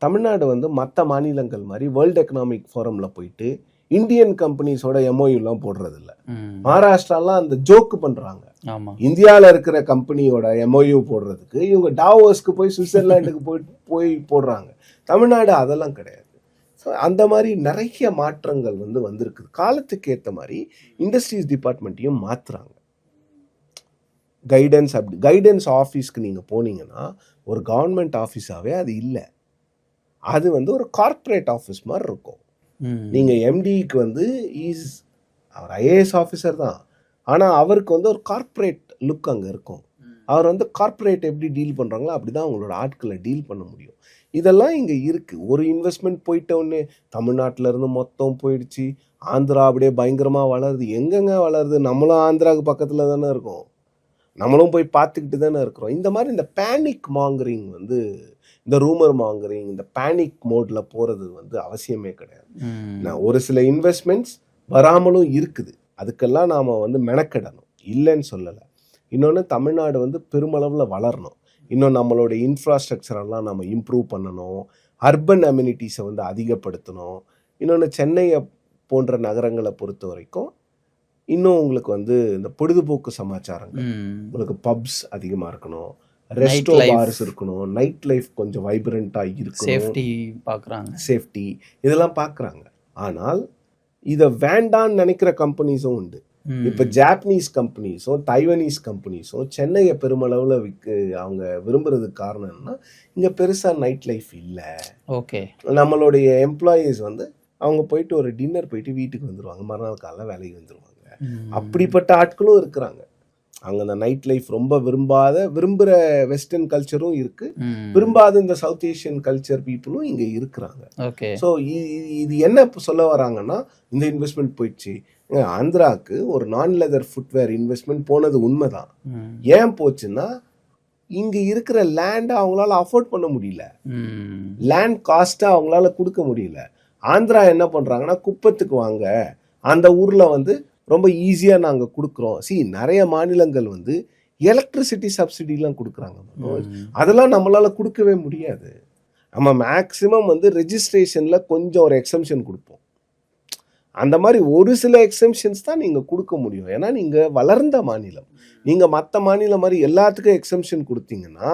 தமிழ்நாடு வந்து மற்ற மாநிலங்கள் மாதிரி வேர்ல்டு எக்கனாமிக் ஃபோரமில் போயிட்டு இந்தியன் கம்பெனிஸோட எம்ஓயூலாம் போடுறதில்ல. மகாராஷ்டிராலாம் அந்த ஜோக்கு பண்ணுறாங்க. இந்தியாவில் இருக்கிற கம்பெனியோட எம்ஓயூ போடுறதுக்கு இவங்க டாவோஸ்க்கு போய் சுவிட்சர்லாண்டுக்கு போய் போடுறாங்க. தமிழ்நாடு அதெல்லாம் கிடையாது. ஸோ அந்த மாதிரி நிறைய மாற்றங்கள் வந்து வந்திருக்குது. காலத்துக்கு ஏற்ற மாதிரி இண்டஸ்ட்ரீஸ் டிபார்ட்மெண்ட்டையும் மாற்றுறாங்க. கைடன்ஸ் ஆஃபீஸ்க்கு நீங்கள் போனீங்கன்னா ஒரு கவர்மெண்ட் ஆஃபீஸாகவே அது இல்லை. அது வந்து ஒரு கார்ப்பரேட் ஆஃபீஸ் மாதிரி இருக்கும். நீங்கள் எம்டிக்கு வந்து அவர் ஐஏஎஸ் ஆஃபீஸர் தான், ஆனால் அவருக்கு வந்து ஒரு கார்ப்பரேட் லுக் அங்கே இருக்கும். அவர் வந்து கார்ப்பரேட் எப்படி டீல் பண்ணுறாங்களோ அப்படி தான் அவங்களோட ஆட்களை டீல் பண்ண முடியும். இதெல்லாம் இங்கே இருக்குது. ஒரு இன்வெஸ்ட்மெண்ட் போயிட்ட உடனே தமிழ்நாட்டில் இருந்து மொத்தம் போயிடுச்சு, ஆந்திரா அப்படியே பயங்கரமாக வளருது. எங்கெங்க வளருது? நம்மளும் ஆந்திராவுக்கு பக்கத்தில் தானே இருக்கோம், நம்மளும் போய் பார்த்துக்கிட்டு தானே இருக்கிறோம். இந்த மாதிரி இந்த பேனிக் மாங்கரிங் வந்து, இந்த ரூமர் மாங்கரிங், இந்த பேனிக் மோடில் போகிறது வந்து அவசியமே கிடையாது. நான் ஒரு சில இன்வெஸ்ட்மெண்ட்ஸ் வராமலும் இருக்குது, அதுக்கெல்லாம் நாம் வந்து மெனக்கிடணும், இல்லைன்னு சொல்லலை. இன்னொன்று, தமிழ்நாடு வந்து பெருமளவில் வளரணும். இன்னும் நம்மளோட இன்ஃப்ராஸ்ட்ரக்சரெல்லாம் நம்ம இம்ப்ரூவ் பண்ணணும், அர்பன் அம்யூனிட்டிஸை வந்து அதிகப்படுத்தணும். இன்னொன்று, சென்னையை போன்ற நகரங்களை பொறுத்த வரைக்கும் இன்னும் உங்களுக்கு வந்து இந்த பொழுதுபோக்கு சமாச்சாரங்கள், உங்களுக்கு பப்ஸ் அதிகமாக இருக்கணும், ரெஸ்டோ பார்ஸ் இருக்கணும், நைட் லைஃப் கொஞ்சம் வைப்ரண்ட்டாக இருக்கணும், சேஃப்டி பார்க்குறாங்க, சேஃப்டி இதெல்லாம் பார்க்குறாங்க. ஆனால் இதை வேண்டான்னு நினைக்கிற கம்பெனிஸும் உண்டு. இப்போ ஜாப்பனீஸ் கம்பெனிஸும் தைவனீஸ் கம்பெனிஸும் சென்னையை பெருமளவில் அவங்க விரும்புறதுக்கு காரணம் என்னன்னா, இங்கே பெருசாக நைட் லைஃப் இல்லை. ஓகே, நம்மளுடைய எம்ப்ளாயீஸ் வந்து அவங்க போயிட்டு ஒரு டின்னர் போயிட்டு வீட்டுக்கு வந்துடுவாங்க, மறுநாள் காலைல வேலைக்கு வந்துடுவாங்க. அப்படிப்பட்ட ஆட்களும் இருக்கிறாங்க. அவங்க அந்த நைட் லைஃப் ரொம்ப விரும்புகிற வெஸ்டர்ன் கல்ச்சரும் இருக்கு, விரும்பாத இந்த சவுத் ஏஷியன் கல்ச்சர் பீப்புளும் இங்கே இருக்கிறாங்க. ஓகே, ஸோ இது என்ன சொல்ல வராங்கன்னா, இந்த இன்வெஸ்ட்மெண்ட் போயிடுச்சு. ஆந்திராவுக்கு ஒரு நான் லெதர் ஃபுட்வேர் இன்வெஸ்ட்மெண்ட் போனது உண்மைதான். ஏன் போச்சுன்னா, இங்கே இருக்கிற லேண்டை அவங்களால அஃபோர்ட் பண்ண முடியல, லேண்ட் காஸ்ட்டை அவங்களால கொடுக்க முடியல. ஆந்திரா என்ன பண்ணுறாங்கன்னா, குப்பத்துக்கு வாங்க, அந்த ஊரில் வந்து ரொம்ப ஈஸியாக நாங்கள் கொடுக்குறோம். நிறைய மாநிலங்கள் வந்து எலக்ட்ரிசிட்டி சப்சிடிலாம் கொடுக்குறாங்க, அதெல்லாம் நம்மளால் கொடுக்கவே முடியாது. நம்ம மேக்ஸிமம் வந்து ரெஜிஸ்ட்ரேஷனில் கொஞ்சம் ஒரு எக்ஸம்ஷன் கொடுப்போம். அந்த மாதிரி ஒரு சில எக்ஸம்ஷன்ஸ் தான் நீங்கள் கொடுக்க முடியும். ஏன்னா நீங்கள் வளர்ந்த மாநிலம். நீங்கள் மற்ற மாநிலம் மாதிரி எல்லாத்துக்கும் எக்ஸம்ஷன் கொடுத்தீங்கன்னா,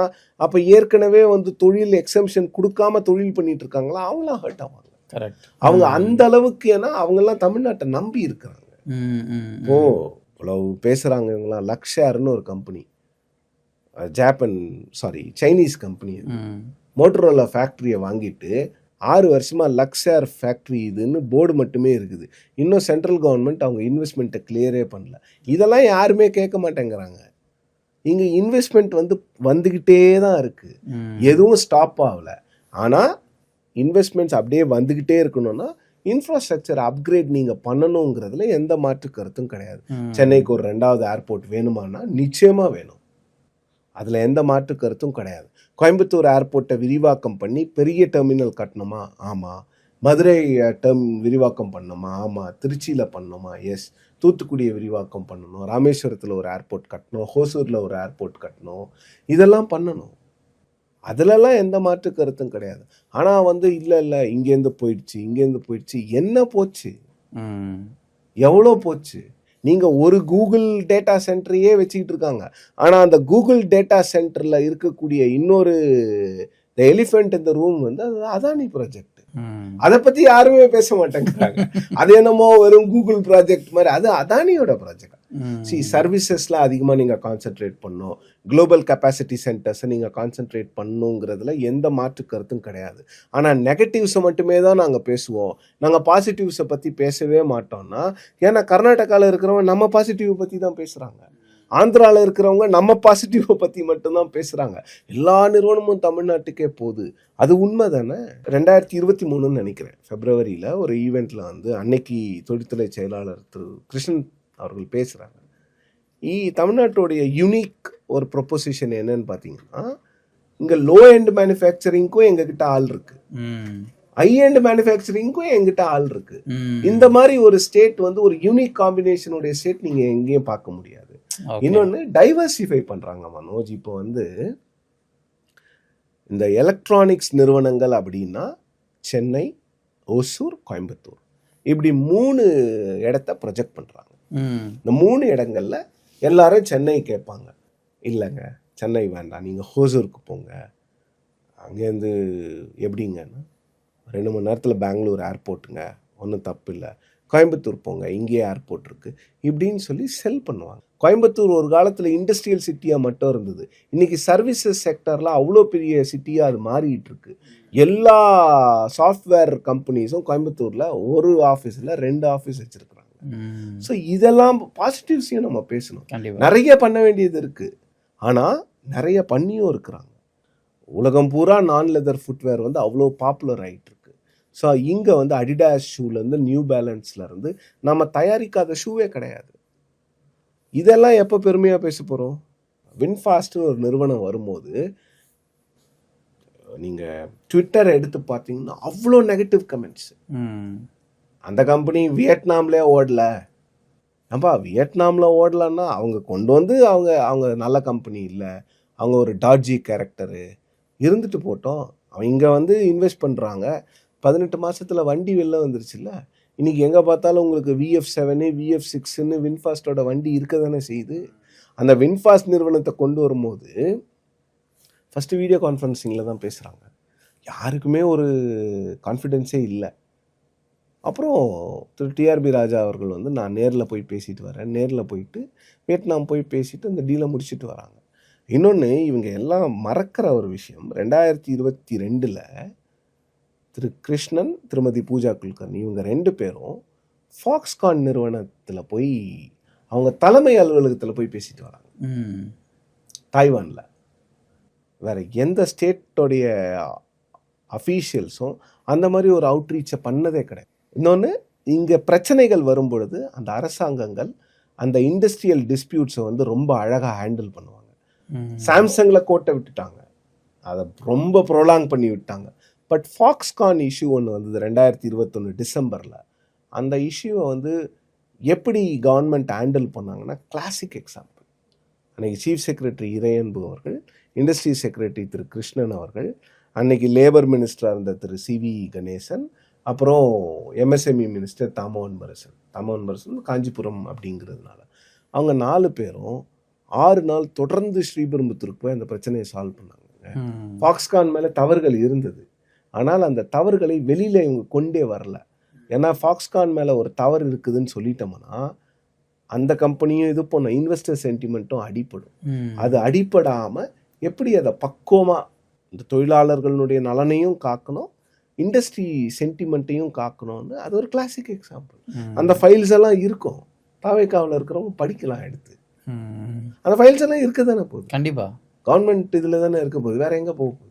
அப்போ ஏற்கனவே வந்து தொழில் எக்ஸம்ஷன் கொடுக்காம தொழில் பண்ணிட்டு இருக்காங்களா, அவங்களாம் ஹர்ட் ஆவாங்க. கரெக்ட். அவங்க அந்த அளவுக்கு, ஏன்னா அவங்கெல்லாம் தமிழ்நாட்டை நம்பி இருக்கிறாங்க. ஓ, இவ்வளவு பேசுகிறாங்க இவங்களாம். லக்ஷேர்னு ஒரு கம்பெனி, சைனீஸ் கம்பெனி, மோட்டரோலா ஃபேக்ட்ரியை வாங்கிட்டு 6 வருஷமாக லக்ஷேர் ஃபேக்ட்ரி இதுன்னு போர்டு மட்டுமே இருக்குது. இன்னும் சென்ட்ரல் கவர்மெண்ட் அவங்க இன்வெஸ்ட்மெண்ட்டை கிளியரே பண்ணல. இதெல்லாம் யாருமே கேட்க மாட்டேங்கிறாங்க. இங்கே இன்வெஸ்ட்மெண்ட் வந்து வந்துக்கிட்டே தான் இருக்குது, எதுவும் ஸ்டாப் ஆகலை. ஆனால் இன்வெஸ்ட்மெண்ட்ஸ் அப்படியே வந்துக்கிட்டே இருக்கணும்னா இன்ஃப்ராஸ்ட்ரக்சர் அப்கிரேட் நீங்கள் பண்ணணுங்கிறதுல எந்த மாற்று கருத்தும் கிடையாது. சென்னைக்கு ஒரு 2வது ஏர்போர்ட் வேணுமானா நிச்சயமாக வேணும், அதில் எந்த மாற்று கருத்தும் கிடையாது. கோயம்புத்தூர் ஏர்போர்ட்டை விரிவாக்கம் பண்ணி பெரிய டெர்மினல் கட்டணுமா? ஆமாம். மதுரை விரிவாக்கம் பண்ணணுமா? ஆமாம். திருச்சியில் பண்ணணுமா? எஸ். தூத்துக்குடியை விரிவாக்கம் பண்ணணும், ராமேஸ்வரத்தில் ஒரு ஏர்போர்ட் கட்டணும், ஹோசூரில் ஒரு ஏர்போர்ட் கட்டணும், இதெல்லாம் பண்ணணும். அதிலெல்லாம் எந்த மாற்று கருத்தும் கிடையாது. ஆனால் வந்து இல்லை இங்கேருந்து போயிடுச்சு, என்ன போச்சு, எவ்வளோ போச்சு? நீங்கள் ஒரு கூகுள் டேட்டா சென்டரையே வச்சுக்கிட்டு இருக்காங்க. ஆனால் அந்த கூகுள் டேட்டா சென்டரில் இருக்கக்கூடிய இன்னொரு எலிஃபென்ட் இந்த ரூம் வந்து அது அதானி ப்ராஜெக்ட். அதை பற்றி யாருமே பேச மாட்டேங்கிறாங்க. அது என்னமோ வெறும் கூகுள் ப்ராஜெக்ட் மாதிரி, அது அதானியோட ப்ராஜெக்ட். சர்வீசஸ்லாம் அதிகமாக நீங்கள் கான்சென்ட்ரேட் பண்ணணும், குளோபல் கெப்பாசிட்டி சென்டர்ஸை நீங்கள் கான்சென்ட்ரேட் பண்ணணுங்கிறதுல எந்த மாற்று கருத்தும் கிடையாது. ஆனால் நெகட்டிவ்ஸை மட்டுமே தான் நாங்கள் பேசுவோம், நாங்கள் பாசிட்டிவ்ஸை பற்றி பேசவே மாட்டோம்னா, ஏன்னா கர்நாடகாவில் இருக்கிறவங்க நம்ம பாசிட்டிவ் பற்றி தான் பேசுகிறாங்க, ஆந்திராவில் இருக்கிறவங்க நம்ம பாசிட்டிவை பற்றி மட்டும்தான் பேசுகிறாங்க. எல்லா நிறுவனமும் தமிழ்நாட்டுக்கே போகுது, அது உண்மை தானே? 2023 நினைக்கிறேன், Februaryயில் ஒரு ஈவெண்ட்டில் வந்து அன்னைக்கு தொழில்துறை செயலாளர் திரு கிருஷ்ணன் அவர்கள் பேசுகிறாங்க. தமிழ்நாட்டுடைய யூனிக் ஒரு ப்ரொப்போசிஷன் என்னன்னு பார்த்தீங்கன்னா, இங்கே லோ எண்ட் மேனுஃபேக்சரிங்க்கும் எங்ககிட்ட ஆள் இருக்கு, ஹை எண்ட் மேனுஃபேக்சரிங்க்கும் எங்கிட்ட ஆள் இருக்கு. இந்த மாதிரி ஒரு ஸ்டேட் வந்து ஒரு யூனிக் காம்பினேஷனுடைய ஸ்டேட் நீங்கள் எங்கேயும் பார்க்க முடியாது. இன்னொன்று, டைவர்சிஃபை பண்ணுறாங்க மனோஜ். இப்போ வந்து இந்த எலக்ட்ரானிக்ஸ் நிறுவனங்கள் அப்படின்னா சென்னை, ஓசூர், கோயம்புத்தூர், இப்படி 3 இடத்த ப்ரொஜெக்ட் பண்ணுறாங்க. இந்த 3 இடங்கள்ல எல்லாரும் சென்னை கேட்பாங்க. இல்லைங்க, சென்னை வேண்டாம், நீங்கள் ஹோசூருக்கு போங்க, அங்கேருந்து எப்படிங்கன்னா 2 மணி நேரத்தில் பெங்களூர் ஏர்போர்ட்டுங்க, ஒன்றும் தப்பு இல்லை, கோயம்புத்தூர் போங்க, இங்கேயே ஏர்போர்ட் இருக்குது, இப்படின்னு சொல்லி செல் பண்ணுவாங்க. கோயம்புத்தூர் ஒரு காலத்தில் இண்டஸ்ட்ரியல் சிட்டியாக மட்டும் இருந்தது, இன்றைக்கி சர்வீசஸ் செக்டரில் அவ்வளோ பெரிய சிட்டியாக அது மாறிட்டு இருக்கு. எல்லா சாஃப்ட்வேர் கம்பெனிஸும் கோயம்புத்தூரில் ஒரு ஆஃபீஸில் 2 ஆஃபீஸ் வச்சுருக்குறாங்க. ஸோ இதெல்லாம் பாசிட்டிவ்ஸையும் நம்ம பேசணும். நிறைய பண்ண வேண்டியது இருக்குது. ஆனால் நிறைய பண்ணியும் இருக்கிறாங்க. உலகம் பூரா நான் லெதர் ஃபுட்வேர் வந்து அவ்வளோ பாப்புலர் ஆகிட்டு இருக்கு. ஸோ இங்கே வந்து அடிடாஸ் ஷூலேருந்து நியூ பேலன்ஸ்லேருந்து நம்ம தயாரிக்காத ஷூவே கிடையாது. இதெல்லாம் எப்போ பெருமையாக பேச போகிறோம்? வின்ஃபாஸ்ட்னு ஒரு நிறுவனம் வரும்போது நீங்கள் ட்விட்டரை எடுத்து பார்த்தீங்கன்னா அவ்வளோ நெகட்டிவ் கமெண்ட்ஸ். அந்த கம்பெனி வியட்நாம்லே ஓடல. ஏன்பா வியட்நாமில் ஓடலன்னா அவங்க கொண்டு வந்து அவங்க நல்ல கம்பெனி இல்லை, அவங்க ஒரு டாட்ஜி கேரக்டரு, இருந்துட்டு போட்டோம். அவங்க இங்கே வந்து இன்வெஸ்ட் பண்ணுறாங்க. 18 மாதத்தில் வண்டி வெளில வந்துருச்சுல்ல. இன்றைக்கி எங்கே பார்த்தாலும் உங்களுக்கு VF7 VF6ன்னு வின்ஃபாஸ்ட்டோட வண்டி இருக்க தானே செய்யுது. அந்த வின்ஃபாஸ்ட் நிறுவனத்தை கொண்டு வரும்போது ஃபஸ்ட்டு வீடியோ கான்ஃபரன்சிங்கில் தான் பேசுகிறாங்க. யாருக்குமே ஒரு கான்ஃபிடென்ஸே இல்லை. அப்புறம் திரு டிஆர்பி ராஜா அவர்கள் வந்து நான் நேரில் போய் பேசிட்டு வரேன், நேரில் போயிட்டு வியட்நாம் போய் பேசிட்டு அந்த டீலை முடிச்சுட்டு வராங்க. இன்னொன்று இவங்க எல்லாம் மறக்கிற ஒரு விஷயம், 2022 திரு கிருஷ்ணன் திருமதி பூஜா குல்கர்னி இவங்க 2 பேரும் ஃபாக்ஸ்கான் நிறுவனத்தில் போய் அவங்க தலைமை அலுவலகத்தில் போய் பேசிட்டு வராங்க தாய்வானில். வேறு எந்த ஸ்டேட்டோடைய அஃபீஷியல்ஸும் அந்த மாதிரி ஒரு அவுட்ரீச்சை பண்ணதே கிடையாது. இன்னொன்று இங்கே பிரச்சனைகள் வரும்பொழுது அந்த அரசாங்கங்கள் அந்த இண்டஸ்ட்ரியல் டிஸ்பியூட்ஸை வந்து ரொம்ப அழகாக ஹேண்டில் பண்ணுவாங்க. சாம்சங்கில் கோட்டை விட்டுட்டாங்க, அதை ரொம்ப ப்ரொலாங் பண்ணி விட்டாங்க. பட் ஃபாக்ஸ்கான் இஷ்யூ ஒன்று வந்தது 2021 டிசம்பரில். அந்த இஷ்யூவை வந்து எப்படி கவர்மெண்ட் ஹேண்டில் பண்ணாங்கன்னா கிளாசிக் எக்ஸாம்பிள். அன்றைக்கி சீஃப் செக்ரட்டரி இறையன்பு அவர்கள், இண்டஸ்ட்ரி செக்ரட்டரி திரு கிருஷ்ணன் அவர்கள், அன்னைக்கு லேபர் மினிஸ்டராக இருந்த திரு CV கணேசன், அப்புறம் MSME மினிஸ்டர் தாமோகன் பரசன் காஞ்சிபுரம் அப்படிங்கிறதுனால அவங்க 4 பேரும் 6 நாள் தொடர்ந்து ஸ்ரீபெரும்புத்தூருக்கு போய் அந்த பிரச்சனையை சால்வ் பண்ணாங்க. ஃபாக்ஸ்கான் மேலே தவறுகள் இருந்தது, ஆனால் அந்த தவறுகளை வெளியில் இவங்க கொண்டே வரல. ஏன்னா ஃபாக்ஸ்கான் மேலே ஒரு தவறு இருக்குதுன்னு சொல்லிட்டோம்னா அந்த கம்பெனியும் இது பண்ண இன்வெஸ்டர் சென்டிமெண்ட்டும் அடிப்படும். அது அடிப்படாமல் எப்படி அதை பக்குவமாக இந்த தொழிலாளர்களுடைய நலனையும் காக்கணும், இண்டஸ்ட்ரி சென்டிமெண்ட்டையும் காக்கணும்னு அது ஒரு கிளாசிக் எக்ஸாம்பிள். அந்த ஃபைல்ஸ் எல்லாம் இருக்கும், தாவேக்காவில் இருக்கிறவங்க படிக்கலாம் எடுத்து. அந்த ஃபைல்ஸ் எல்லாம் இருக்க தானே போகுது. கண்டிப்பாக கவர்மெண்ட் இதில் தானே இருக்க போகுது, வேற எங்கே போக போகுது?